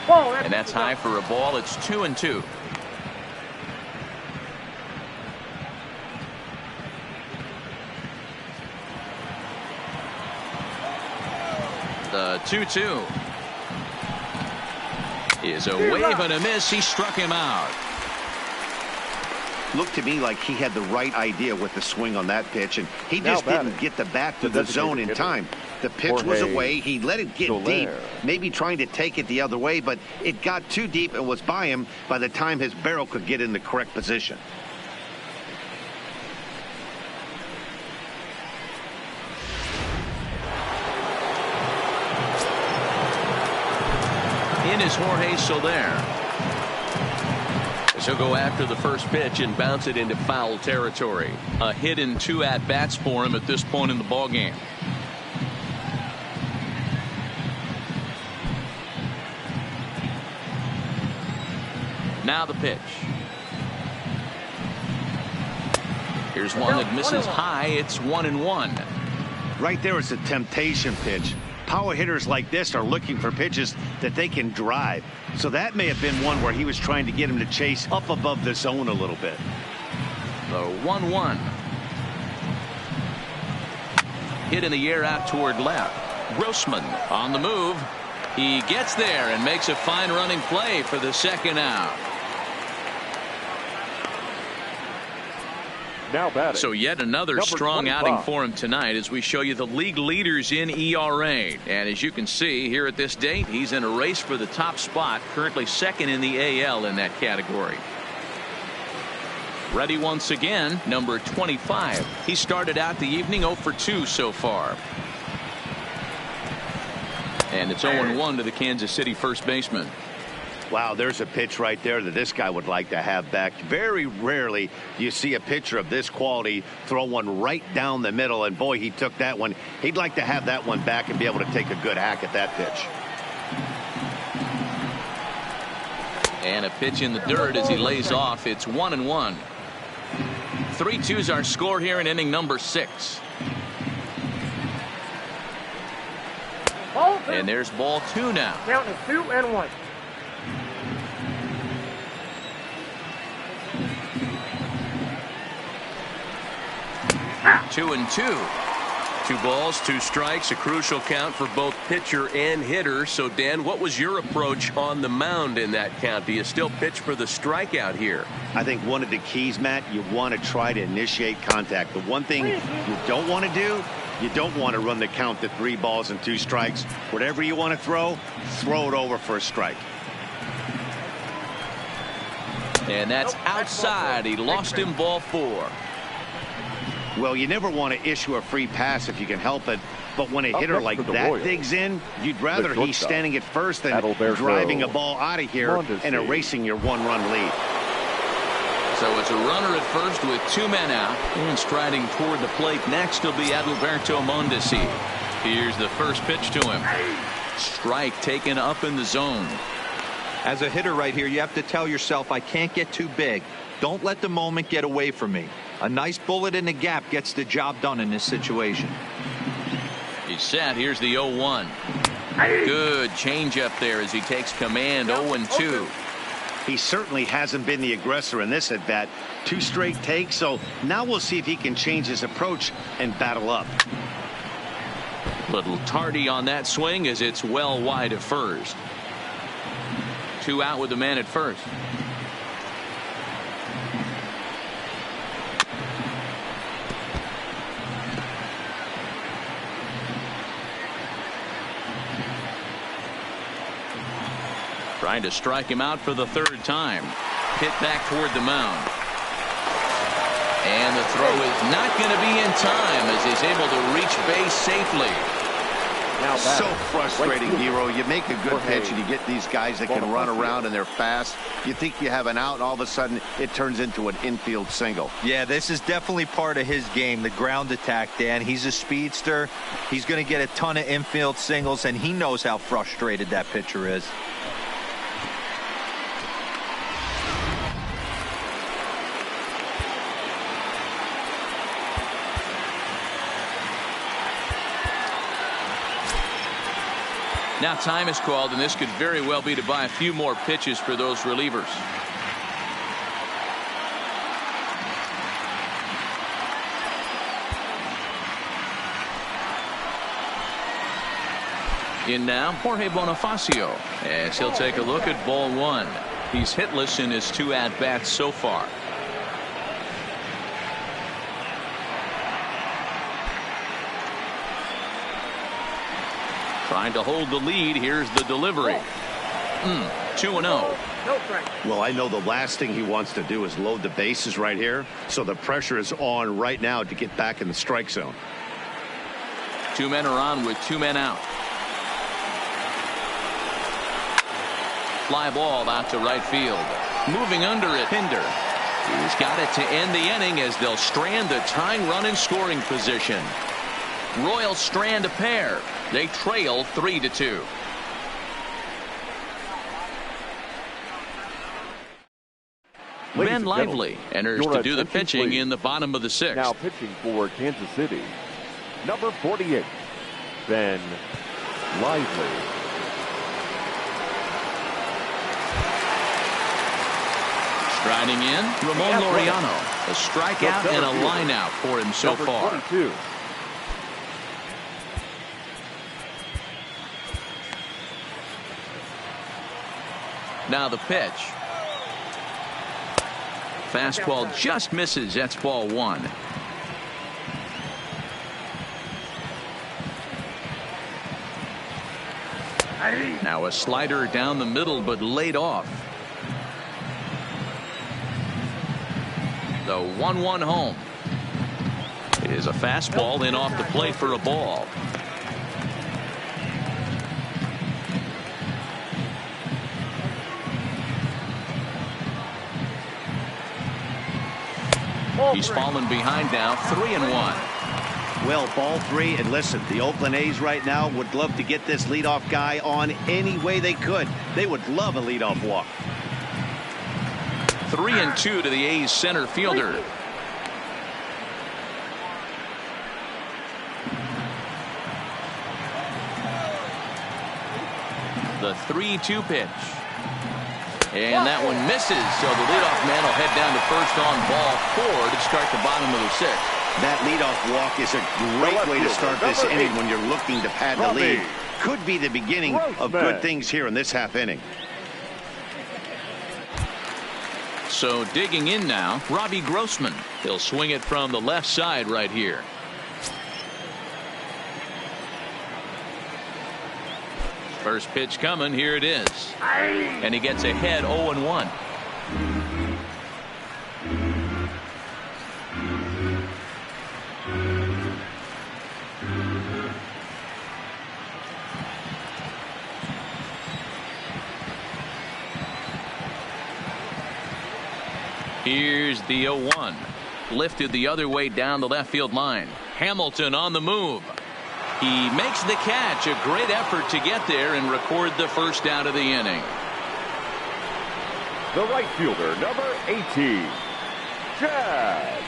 And that's high for a ball. It's 2-2. The 2-2 is a wave and a miss. He struck him out. Looked to me like he had the right idea with the swing on that pitch, and he just didn't get the bat to the zone in time. The pitch was away. He let it get deep, maybe trying to take it the other way, but it got too deep and was by him by the time his barrel could get in the correct position. In is Jorge Soler. He'll go after the first pitch and bounce it into foul territory. A hit in 2 at-bats for him at this point in the ballgame. Now the pitch. Here's one that misses high. It's 1-1. Right there is a temptation pitch. Power hitters like this are looking for pitches that they can drive. So that may have been one where he was trying to get him to chase up above the zone a little bit. The 1-1. Hit in the air out toward left. Grossman on the move. He gets there and makes a fine running play for the second out. Now batting. So yet another strong outing for him tonight as we show you the league leaders in ERA. And as you can see here at this date, he's in a race for the top spot, currently second in the AL in that category. Ready once again, number 25. He started out the evening 0 for 2 so far. And it's 0-1 to the Kansas City first baseman. Wow, there's a pitch right there that this guy would like to have back. Very rarely do you see a pitcher of this quality throw one right down the middle, and boy, he took that one. He'd like to have that one back and be able to take a good hack at that pitch. And a pitch in the dirt as he lays off. It's 1-1. 3-2's our score here in inning number 6. And there's ball 2 now. Count is 2-1. 2-2. 2 balls, 2 strikes, a crucial count for both pitcher and hitter. So, Dan, what was your approach on the mound in that count? Do you still pitch for the strikeout here? I think one of the keys, Matt, you want to try to initiate contact. The one thing you don't want to do, you don't want to run the count to 3 balls and 2 strikes. Whatever you want to throw it over for a strike. And that's outside. He lost him, ball 4. Well, you never want to issue a free pass if you can help it. But when a hitter like that digs in, you'd rather he's standing at first than driving a ball out of here and erasing your 1-run lead. So it's a runner at first with 2 men out. And striding toward the plate next will be Adalberto Mondesi. Here's the first pitch to him. Strike taken up in the zone. As a hitter right here, you have to tell yourself, I can't get too big. Don't let the moment get away from me. A nice bullet in the gap gets the job done in this situation. He's set. Here's the 0-1. Good changeup there as he takes command. 0-2. He certainly hasn't been the aggressor in this at bat. 2 straight takes, so now we'll see if he can change his approach and battle up. Little tardy on that swing as it's well wide of first. 2 out with the man at first. Trying to strike him out for the 3rd time. Hit back toward the mound. And the throw is not going to be in time as he's able to reach base safely. So frustrating, Hero. You make a good pitch and you get these guys that can run around and they're fast. You think you have an out and all of a sudden it turns into an infield single. Yeah, this is definitely part of his game, the ground attack, Dan. He's a speedster. He's going to get a ton of infield singles, and he knows how frustrated that pitcher is. Now time is called, and this could very well be to buy a few more pitches for those relievers. In now, Jorge Bonifacio, as he'll take a look at ball 1. He's hitless in his 2 at-bats so far. Trying to hold the lead. Here's the delivery. 2-0. Well, I know the last thing he wants to do is load the bases right here. So the pressure is on right now to get back in the strike zone. 2 men are on with 2 men out. Fly ball out to right field. Moving under it, Pinder. He's got it to end the inning as they'll strand the tying run in scoring position. Royals strand a pair. They trail 3-2. Ben Lively enters to do the pitching in the bottom of the 6th. Now pitching for Kansas City, number 48, Ben Lively. Striding in, Ramon Laureano. A strikeout and a line out for him so far. 22. Now the pitch. Fastball just misses. That's ball 1. Now a slider down the middle, but laid off. The 1-1 home. It is a fastball in off the plate for a ball. He's fallen behind now, 3-1. Well, ball 3, and listen, the Oakland A's right now would love to get this leadoff guy on any way they could. They would love a leadoff walk. 3-2 to the A's center fielder. The 3-2 pitch. And that one misses, so the leadoff man will head down to first on ball 4 to start the bottom of the 6th. That leadoff walk is a great way to start this inning when you're looking to pad the lead. Could be the beginning of good things here in this half inning. So digging in now, Robbie Grossman. He'll swing it from the left side right here. First pitch coming. Here it is. And he gets ahead 0-1. Here's the 0-1. Lifted the other way down the left field line. Hamilton on the move. He makes the catch. A great effort to get there and record the first out of the inning. The right fielder, number 18, Chad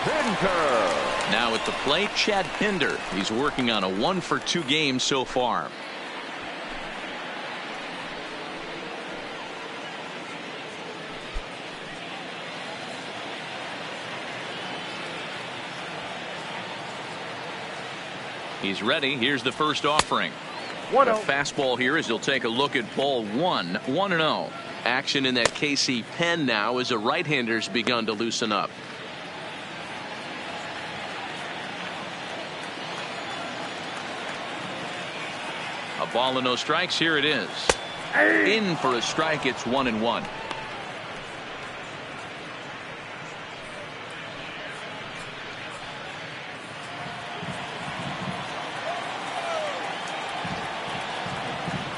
Pinder. Now at the plate, Chad Pinder. He's working on a 1-for-2 game so far. He's ready. Here's the first offering. A fastball here as he'll take a look at ball 1. 1-0. Action in that KC pen now as a right-hander's begun to loosen up. A ball and no strikes. Here it is. In for a strike. It's 1-1.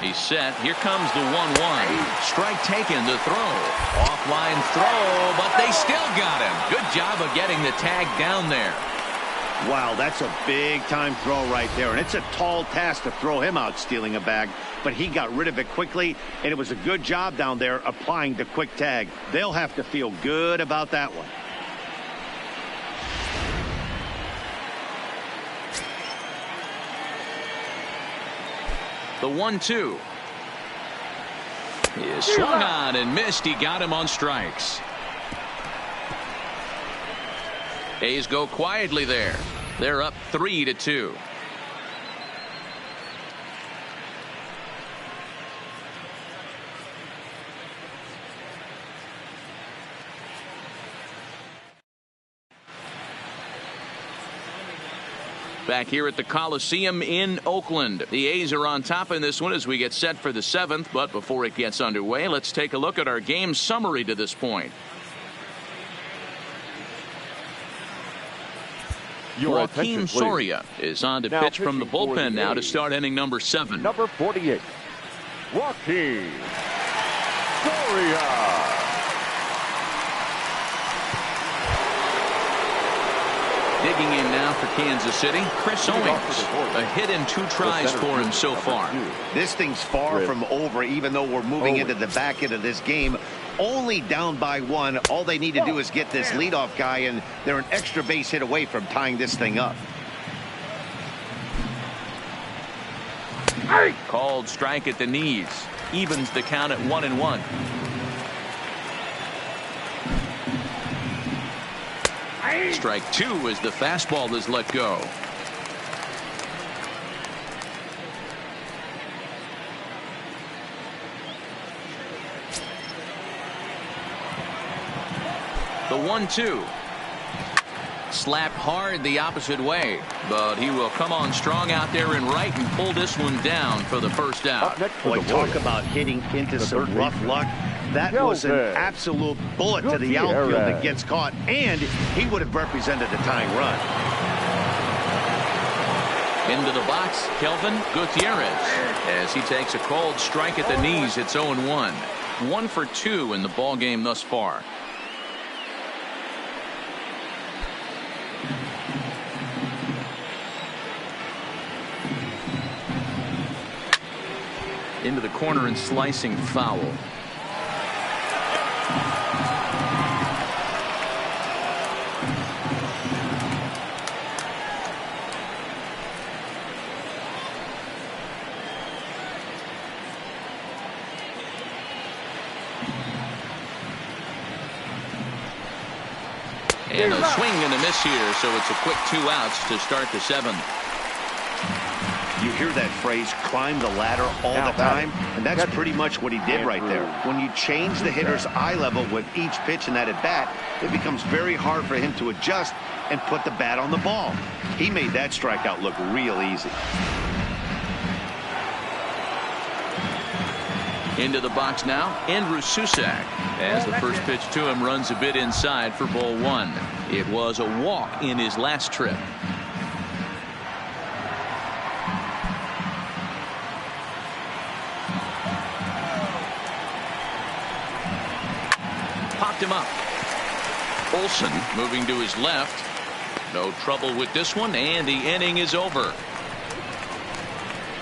He's set. Here comes the 1-1. Strike taken. The throw. Offline throw, but they still got him. Good job of getting the tag down there. Wow, that's a big-time throw right there, and it's a tall task to throw him out stealing a bag, but he got rid of it quickly, and it was a good job down there applying the quick tag. They'll have to feel good about that one. The 1-2 is swung on and missed. He got him on strikes. A's go quietly there. They're up 3-2. Back here at the Coliseum in Oakland. The A's are on top in this one as we get set for the 7th. But before it gets underway, let's take a look at our game summary to this point. Joaquin Soria is on to pitch from the bullpen now to start inning number 7. Number 48, Joaquin Soria. Digging in now for Kansas City, Chris Owings. A hit in 2 tries for him so far. This thing's far from over, even though we're moving into the back end of this game. Only down by 1. All they need to do is get this leadoff guy, and they're an extra base hit away from tying this thing up. Called strike at the knees. Evens the count at 1-1. Strike 2 as the fastball is let go. The 1-2. Slapped hard the opposite way, but he will come on strong out there in right and pull this one down for the first out. Boy, talk about hitting into some rough luck. That was an absolute bullet to the outfield that gets caught, and he would have represented a tying run. Into the box, Kelvin Gutierrez. As he takes a cold strike at the knees, it's 0-1. 1 for 2 in the ball game thus far. Into the corner and slicing foul. And a swing and a miss here, so it's a quick 2 outs to start the 7th. You hear that phrase, climb the ladder all the time, and that's pretty much what he did right there. When you change the hitter's eye level with each pitch in that at-bat, it becomes very hard for him to adjust and put the bat on the ball. He made that strikeout look real easy. Into the box now, Andrew Susac, as the first pitch to him runs a bit inside for ball 1. It was a walk in his last trip. Popped him up. Olsen moving to his left. No trouble with this one, and the inning is over.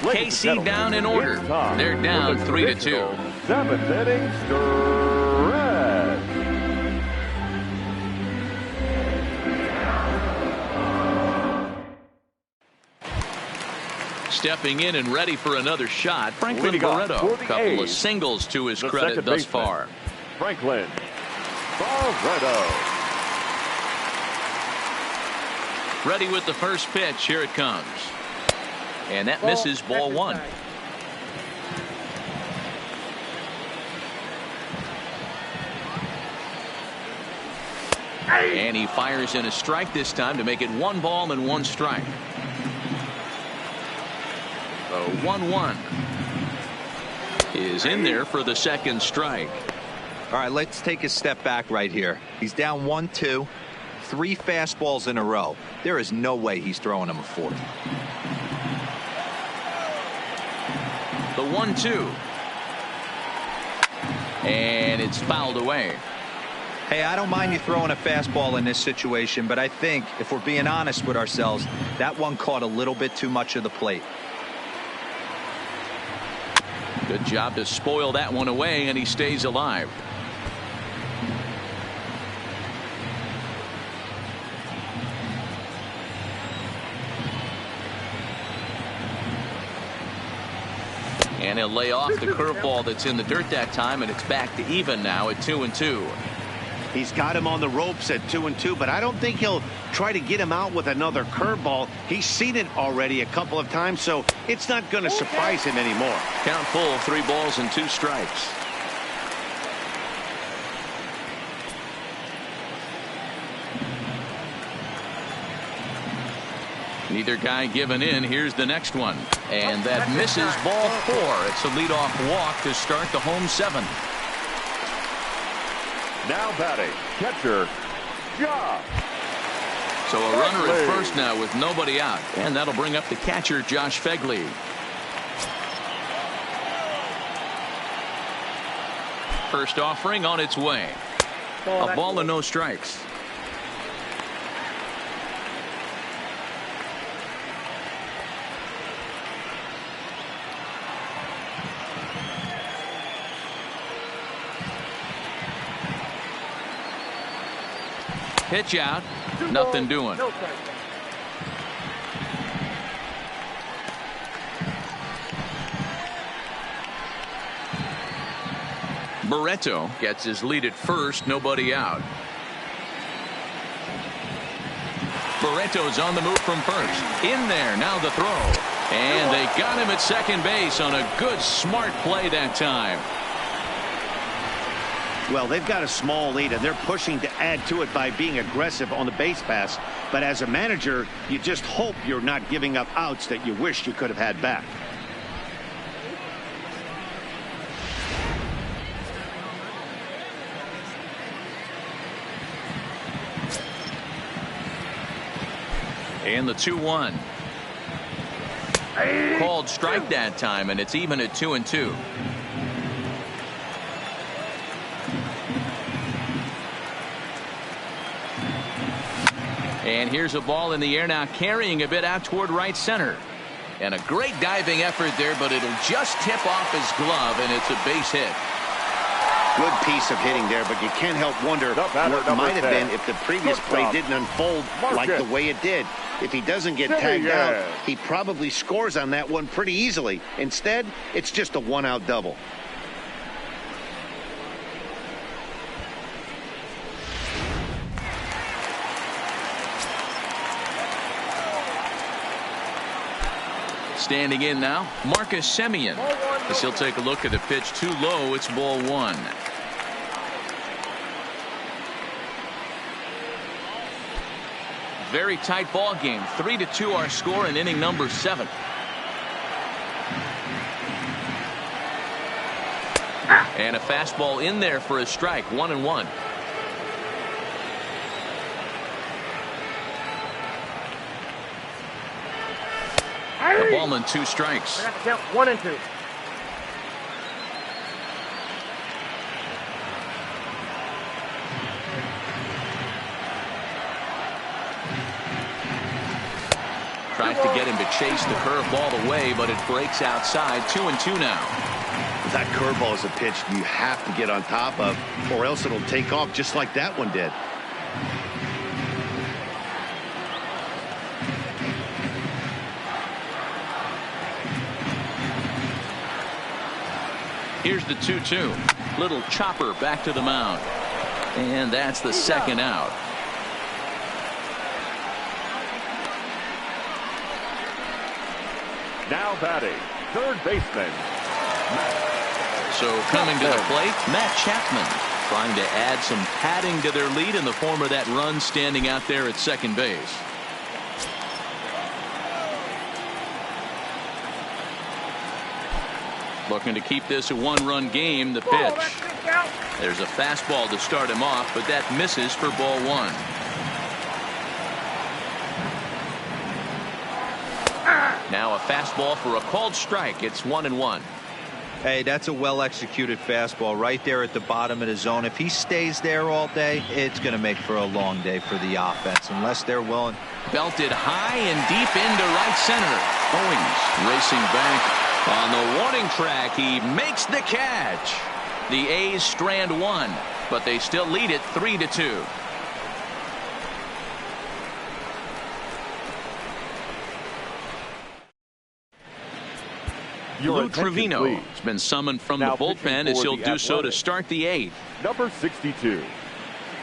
KC down in order. They're down 3-2. 7th inning stretch. Stepping in and ready for another shot, Franklin Barreto. A couple of singles to his credit thus far. Franklin Barreto. Ready with the first pitch. Here it comes. And that misses ball 1. And he fires in a strike this time to make it 1 ball and 1 strike. So 1-1 is in there for the second strike. All right, let's take a step back right here. He's down 1-2, 3 fastballs in a row. There is no way he's throwing him a 4th. The 1-2. And it's fouled away. Hey, I don't mind you throwing a fastball in this situation, but I think if we're being honest with ourselves, that one caught a little bit too much of the plate. Good job to spoil that one away, and he stays alive. And he'll lay off the curveball that's in the dirt that time, and it's back to even now at 2-2. He's got him on the ropes at 2-2, but I don't think he'll try to get him out with another curveball. He's seen it already a couple of times, so it's not going to surprise him anymore. Count full, 3 balls and 2 strikes. Neither guy giving in. Here's the next one. And that misses ball 4. It's a leadoff walk to start the home 7th. Now batting, catcher, Josh. So a runner at first now with nobody out. And that'll bring up the catcher, Josh Fegley. First offering on its way. A ball and no strikes. Pitch out. Nothing doing. Barreto gets his lead at first. Nobody out. Barreto's on the move from first. In there. Now the throw. And they got him at second base on a good, smart play that time. Well, they've got a small lead, and they're pushing to add to it by being aggressive on the base pass. But as a manager, you just hope you're not giving up outs that you wish you could have had back. And the 2-1. Called strike that time, and it's even at 2-2. And here's a ball in the air now, carrying a bit out toward right center. And a great diving effort there, but it'll just tip off his glove, and it's a base hit. Good piece of hitting there, but you can't help wonder what might have been if the previous play didn't unfold like the way it did. If he doesn't get tagged out, he probably scores on that one pretty easily. Instead, it's just a one-out double. Standing in now, Marcus Semien. As he'll take a look at the pitch too low. It's ball one. Very tight ball game. 3-2 our score in inning number 7. And a fastball in there for a strike. 1-1. The ballman 2 strikes. I have to count 1 and 2. Tries to get him to chase the curveball away, but it breaks outside. 2-2 now. That curveball is a pitch you have to get on top of, or else it'll take off just like that one did. Here's the 2-2. Little chopper back to the mound. And that's the second out. Now batting, third baseman. So coming to the plate, Matt Chapman trying to add some padding to their lead in the form of that run standing out there at second base. Looking to keep this a 1-run game. The pitch. There's a fastball to start him off, but that misses for ball 1. Now a fastball for a called strike. It's 1-1. Hey, that's a well-executed fastball right there at the bottom of the zone. If he stays there all day, it's going to make for a long day for the offense, unless they're willing. Belted high and deep into right center. Owings racing back on the warning track. He makes the catch. The A's strand 1, but they still lead it 3-2. Lou Trevino has been summoned from the bullpen as he'll do so to start the 8th. Number 62,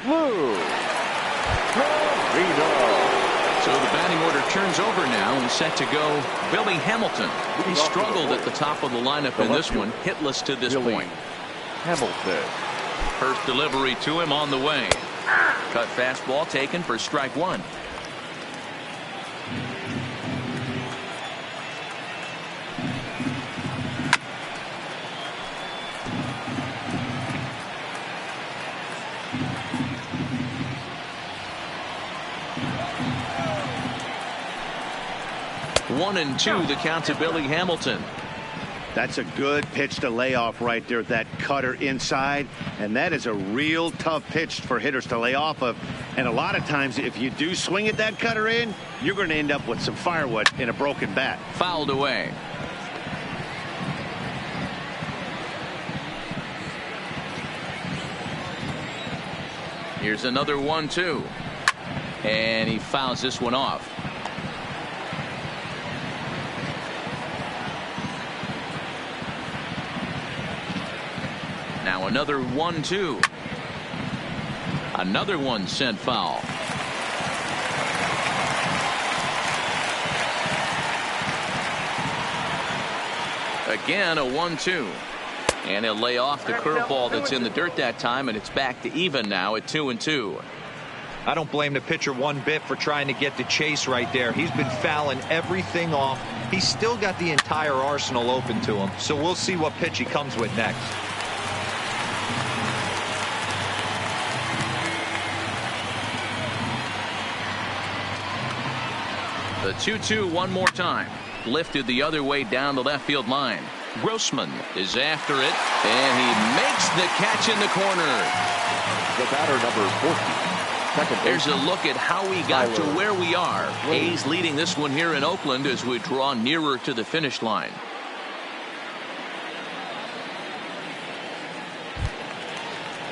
Lou Trevino. So the batting order turns over now and set to go Billy Hamilton. He struggled at the top of the lineup in this one, hitless to this point. Hamilton. First delivery to him on the way. Cut fastball taken for strike 1. One and 2 the count to Billy Hamilton. That's a good pitch to lay off right there, that cutter inside, and that is a real tough pitch for hitters to lay off of. And a lot of times if you do swing at that cutter in, you're going to end up with some firewood in a broken bat. Fouled away. Here's another 1-2, and he fouls this one off. Now another 1-2. Another one sent foul. Again a 1-2. And he'll lay off the curveball that's in the dirt that time, and it's back to even now at 2-2. I don't blame the pitcher one bit for trying to get the chase right there. He's been fouling everything off. He's still got the entire arsenal open to him. So we'll see what pitch he comes with next. The 2-2 one more time. Lifted the other way down the left field line. Grossman is after it, and he makes the catch in the corner. The batter, number 40. There's a look at how we got to where we are. A's leading this one here in Oakland as we draw nearer to the finish line.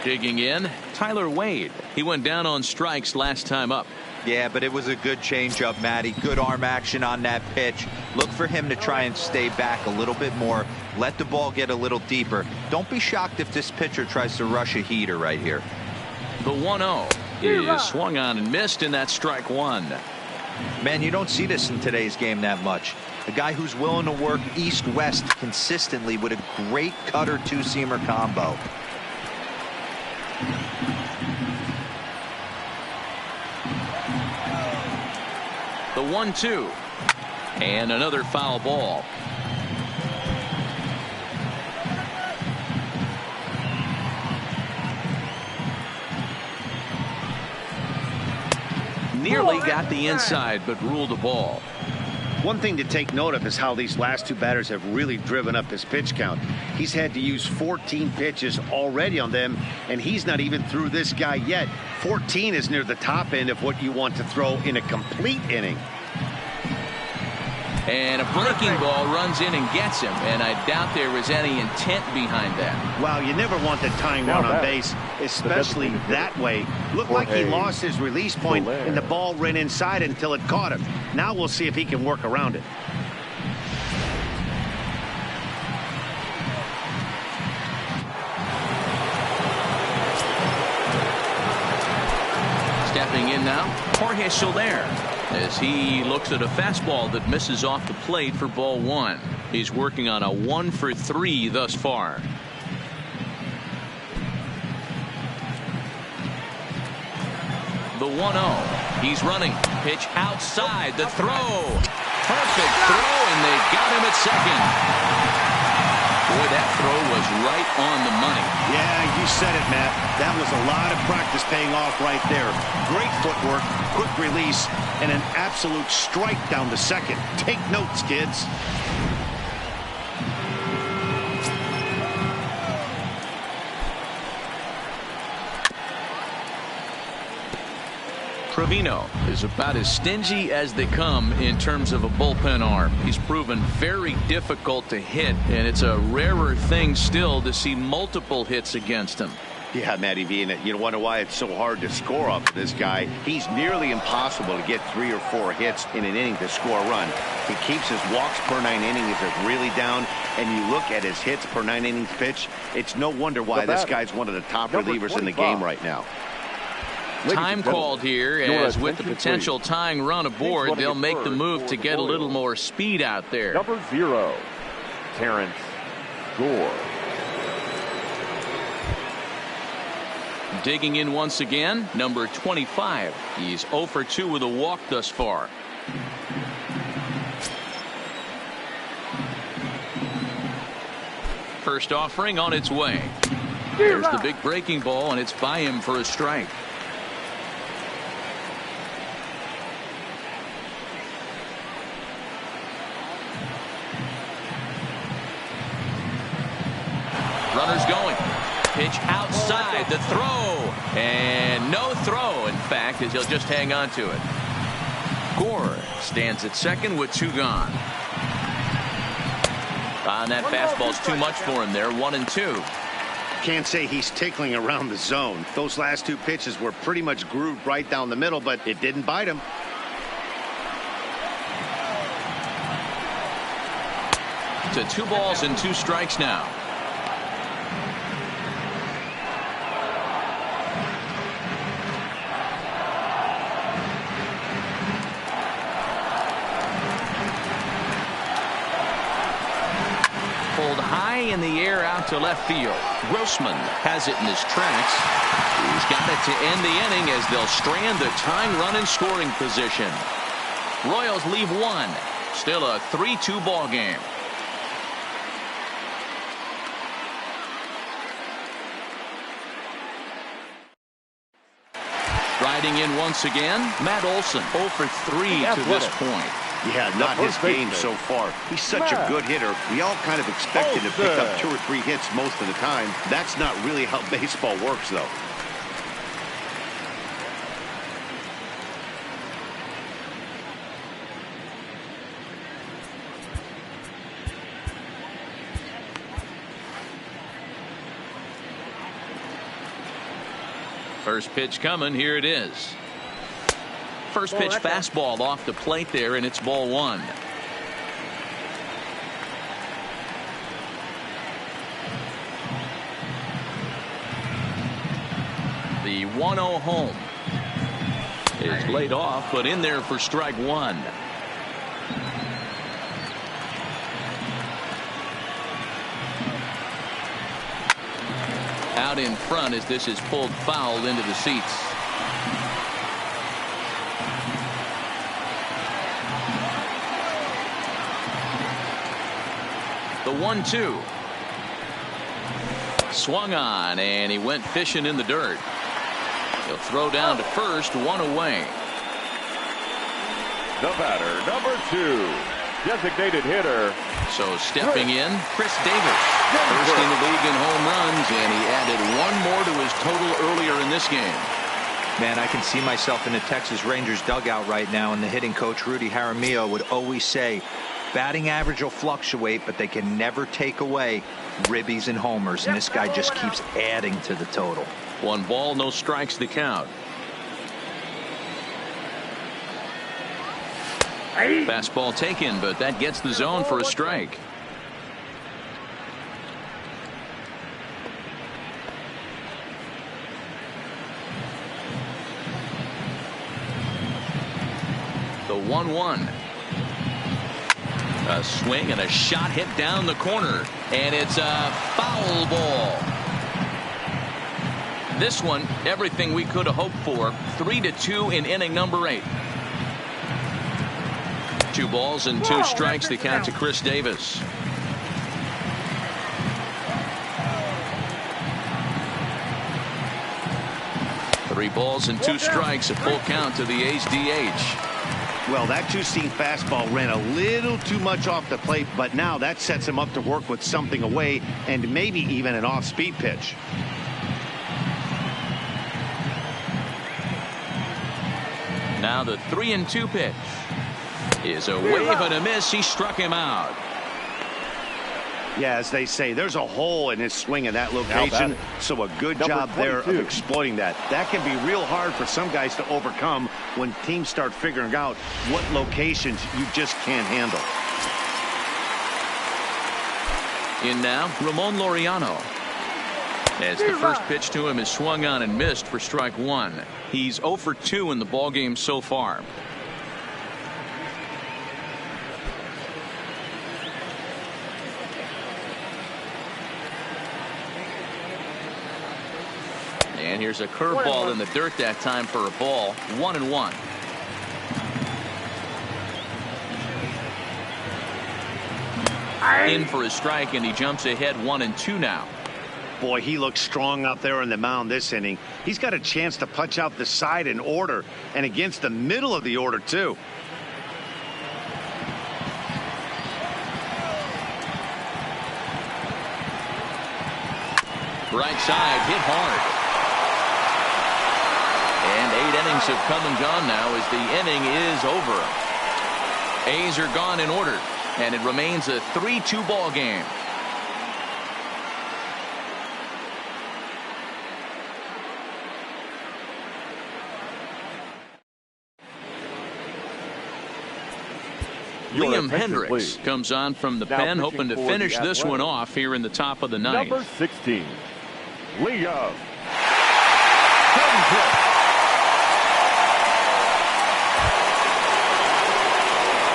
Digging in, Tyler Wade. He went down on strikes last time up. Yeah, but it was a good changeup, Matty. Good arm action on that pitch. Look for him to try and stay back a little bit more. Let the ball get a little deeper. Don't be shocked if this pitcher tries to rush a heater right here. The 1-0 is swung on and missed, and that's strike 1. Man, you don't see this in today's game that much. A guy who's willing to work east-west consistently with a great cutter two-seamer combo. The 1-2. And another foul ball. Nearly got the inside, but ruled a ball. One thing to take note of is how these last two batters have really driven up his pitch count. He's had to use 14 pitches already on them, and he's not even through this guy yet. 14 is near the top end of what you want to throw in a complete inning. And a breaking ball runs in and gets him, and I doubt there was any intent behind that. Wow, you never want the tying run on base, especially that way. Looked like he lost his release point, and the ball ran inside until it caught him. Now we'll see if he can work around it. Stepping in now, Jorge Soler, as he looks at a fastball that misses off the plate for ball one. He's working on a 1-for-3 thus far. The 1-0. He's running. Pitch outside. The throw. Perfect throw, and they got him at second. Boy, that throw was right on the money. Yeah, you said it, Matt. That was a lot of practice paying off right there. Great footwork, quick release, and an absolute strike down to second. Take notes, kids. Trevino is about as stingy as they come in terms of a bullpen arm. He's proven very difficult to hit, and it's a rarer thing still to see multiple hits against him. Yeah, Matty V, and you wonder why it's so hard to score off of this guy. He's nearly impossible to get 3 or 4 hits in an inning to score a run. He keeps his walks per 9 innings really down, and you look at his hits per 9 innings pitch, it's no wonder why this guy's one of the top relievers in the game right now. Time called here, as with the potential tying run aboard, they'll make the move to get a little more speed out there. Number 0, Terrence Gore. Digging in once again, number 25. He's 0 for 2 with a walk thus far. First offering on its way. There's the big breaking ball, and it's by him for a strike. Runners going. Pitch outside. The throw. And no throw, in fact, as he'll just hang on to it. Gore stands at second with 2 gone. And that fastball's too much for him there. 1-2. Can't say he's tickling around the zone. Those last 2 pitches were pretty much grooved right down the middle, but it didn't bite him. To 2 balls and 2 strikes now. Pulled high in the air out to left field. Grossman has it in his tracks. He's got it to end the inning as they'll strand the tying run in scoring position. Royals leave 1. Still a 3-2 ball game. Riding in once again, Matt Olson, 0 for 3 to this point. Yeah, not his game so far. He's such a good hitter. We all kind of expect him to pick up 2 or 3 hits most of the time. That's not really how baseball works, though. First pitch coming. Here it is. First pitch fastball off the plate there, and it's ball 1. The 1-0 home is laid off, but in there for strike 1. Out in front as this is pulled foul into the seats. The 1-2. Swung on, and he went fishing in the dirt. He'll throw down to first, one away. The batter, number 2, designated hitter. So stepping in, Chris Davis. First in the league in home runs, and he added one more to his total earlier in this game. Man, I can see myself in the Texas Rangers dugout right now, and the hitting coach Rudy Jaramillo would always say, batting average will fluctuate, but they can never take away ribbies and homers, and this guy just keeps adding to the total. 1 ball, no strikes to count. Fastball taken, but that gets the zone for a strike. The 1-1. A swing and a shot hit down the corner, and it's a foul ball. This one, everything we could have hoped for. 3-2 in inning number 8. 2 balls and 2 strikes to count to Chris Davis. Three balls and 2 strikes, a full count to the A's DH. Well, that 2-seam fastball ran a little too much off the plate, but now that sets him up to work with something away and maybe even an off-speed pitch. Now the 3-2 pitch is a wave and a miss. He struck him out. Yeah, as they say, there's a hole in his swing in that location, so a good job there of exploiting that. That can be real hard for some guys to overcome when teams start figuring out what locations you just can't handle. In now, Ramon Laureano. As the first pitch to him is swung on and missed for strike 1. He's 0 for 2 in the ballgame so far. And here's a curveball in the dirt that time for a ball. 1-1. In for a strike, and he jumps ahead 1-2 now. Boy, he looks strong out there on the mound this inning. He's got a chance to punch out the side in order, and against the middle of the order too. Right side, hit hard. And 8 innings have come and gone now as the inning is over. A's are gone in order, and it remains a 3-2 ball game. Liam Hendricks comes on from the pen, hoping to finish this one off here in the top of the ninth. Number 16, Liam Hendricks.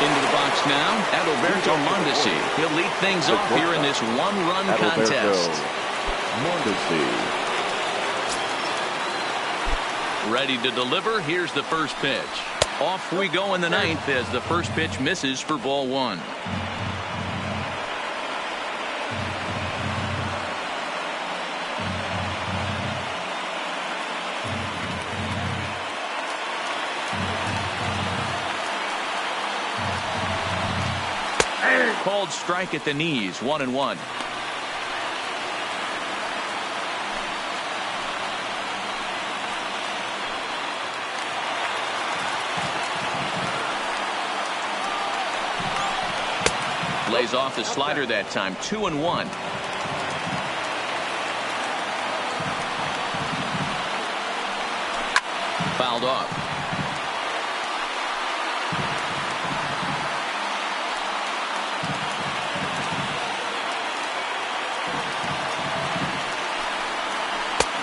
Into the box now, Adalberto Mondesi. He'll lead things off here in this 1-run contest. Mondesi. Ready to deliver. Here's the first pitch. Off we go in the ninth as the first pitch misses for ball 1. Called strike at the knees. 1-1. Lays off the slider that time. 2-1. Fouled off.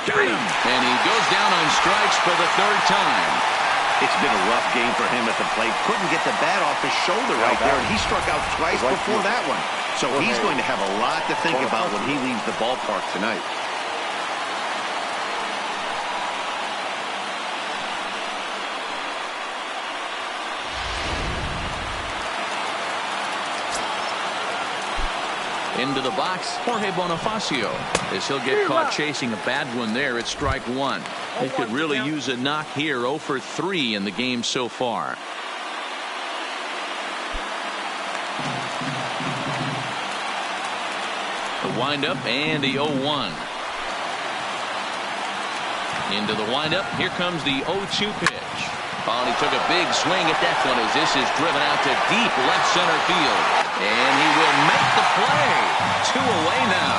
Got him. And he goes down on strikes for the 3rd time. It's been a rough game for him at the plate. Couldn't get the bat off his shoulder right there, and he struck out twice before that one. So he's going to have a lot to think about when he leaves the ballpark tonight. Into the box, Jorge Bonifacio, as he'll get caught chasing a bad one there at strike one. They could really use a knock here. 0 for 3 in the game so far. The windup and the 0-1. Into the windup. Here comes the 0-2 pitch. Oh, and he took a big swing at that one as this is driven out to deep left center field. And he will make the play. 2 away now.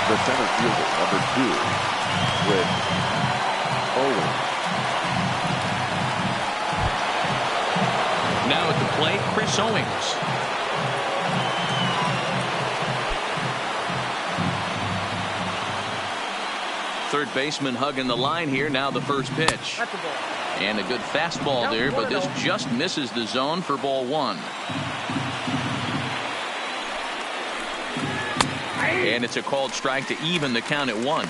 The center fielder, number 2, with Owen. Now at the plate, Chris Owings. Third baseman hugging the line here. Now the first pitch. And a good fastball there, but this just misses the zone for ball 1. And it's a called strike to even the count at 1.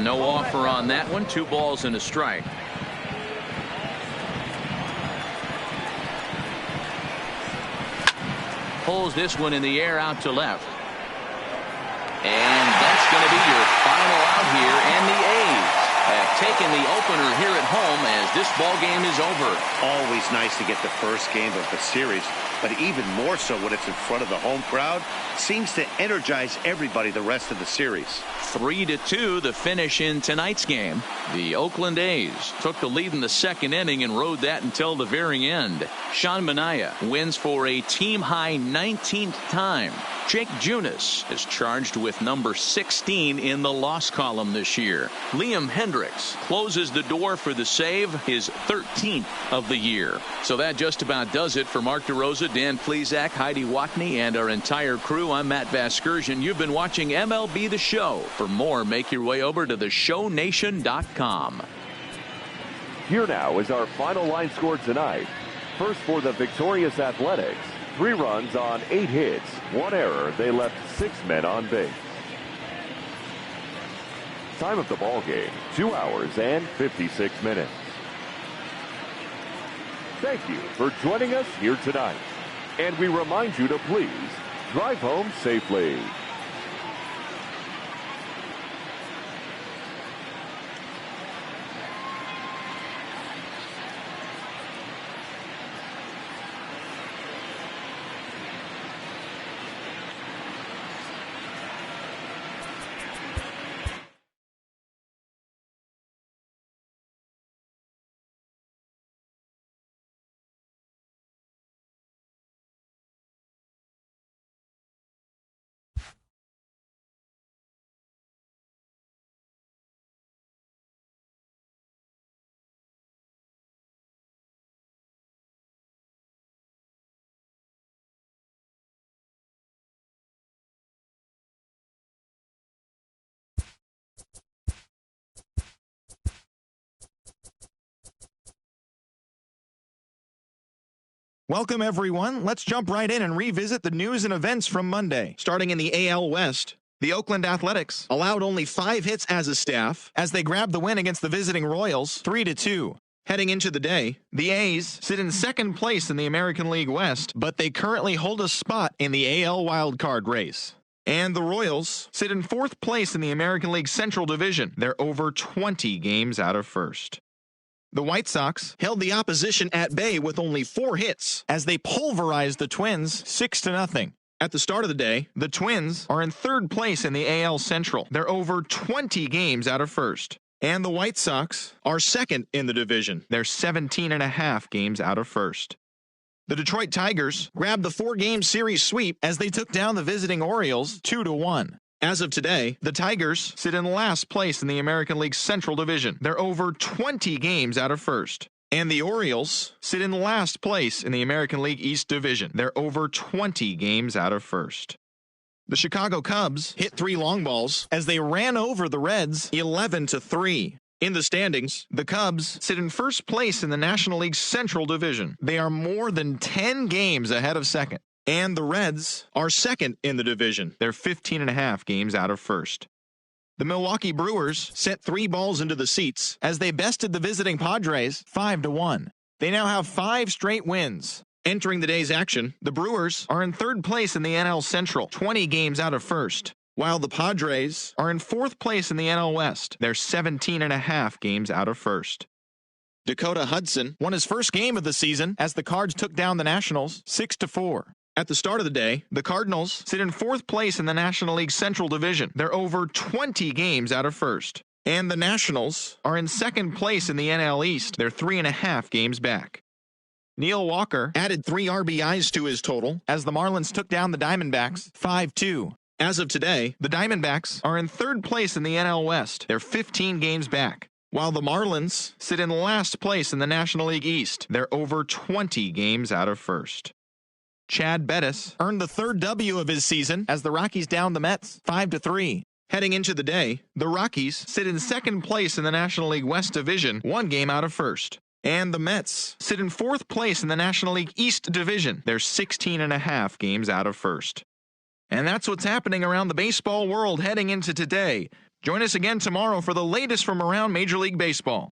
No offer on that one. 2 balls and a strike. Pulls this one in the air out to left. And that's going to be your final out here. And the A's have taken the opener here at home as this ball game is over. Always nice to get the first game of the series, but even more so when it's in front of the home crowd. Seems to energize everybody the rest of the series. 3-2 the finish in tonight's game. The Oakland A's took the lead in the second inning and rode that until the very end. Sean Manaea wins for a team-high 19th time. Jake Junis is charged with number 16 in the loss column this year. Liam Hendriks closes the door for the save, his 13th of the year. So that just about does it for Mark DeRosa, Dan Plesac, Heidi Watney, and our entire crew. I'm Matt Vasgersian. You've been watching MLB The Show. For more, make your way over to theshownation.com. Here now is our final line score tonight. First for the victorious Athletics. 3 runs on 8 hits, 1 error. They left 6 men on base. Time of the ball game, 2 hours and 56 minutes. Thank you for joining us here tonight. And we remind you to please drive home safely. Welcome, everyone. Let's jump right in and revisit the news and events from Monday. Starting in the AL West, the Oakland Athletics allowed only 5 hits as a staff as they grabbed the win against the visiting Royals 3-2. Heading into the day, the A's sit in second place in the American League West, but they currently hold a spot in the AL wildcard race. And the Royals sit in 4th place in the American League Central Division. They're over 20 games out of first. The White Sox held the opposition at bay with only 4 hits as they pulverized the Twins 6-0. At the start of the day, the Twins are in 3rd place in the AL Central. They're over 20 games out of first. And the White Sox are 2nd in the division. They're 17.5 games out of first. The Detroit Tigers grabbed the 4-game series sweep as they took down the visiting Orioles 2-1. As of today, the Tigers sit in last place in the American League Central Division. They're over 20 games out of first. And the Orioles sit in last place in the American League East Division. They're over 20 games out of first. The Chicago Cubs hit 3 long balls as they ran over the Reds 11-3. In the standings, the Cubs sit in first place in the National League Central Division. They are more than 10 games ahead of second. And the Reds are second in the division. They're 15.5 games out of first. The Milwaukee Brewers sent 3 balls into the seats as they bested the visiting Padres 5-1. They now have 5 straight wins. Entering the day's action, the Brewers are in 3rd place in the NL Central, 20 games out of first, while the Padres are in 4th place in the NL West. They're 17.5 games out of first. Dakota Hudson won his first game of the season as the Cards took down the Nationals 6-4. At the start of the day, the Cardinals sit in 4th place in the National League Central Division. They're over 20 games out of first. And the Nationals are in 2nd place in the NL East. They're 3.5 games back. Neil Walker added 3 RBIs to his total as the Marlins took down the Diamondbacks 5-2. As of today, the Diamondbacks are in 3rd place in the NL West. They're 15 games back, while the Marlins sit in last place in the National League East. They're over 20 games out of first. Chad Bettis earned the 3rd W of his season as the Rockies downed the Mets 5-3. Heading into the day, the Rockies sit in 2nd place in the National League West Division, 1 game out of first. And the Mets sit in 4th place in the National League East Division. They're 16.5 games out of first. And that's what's happening around the baseball world heading into today. Join us again tomorrow for the latest from around Major League Baseball.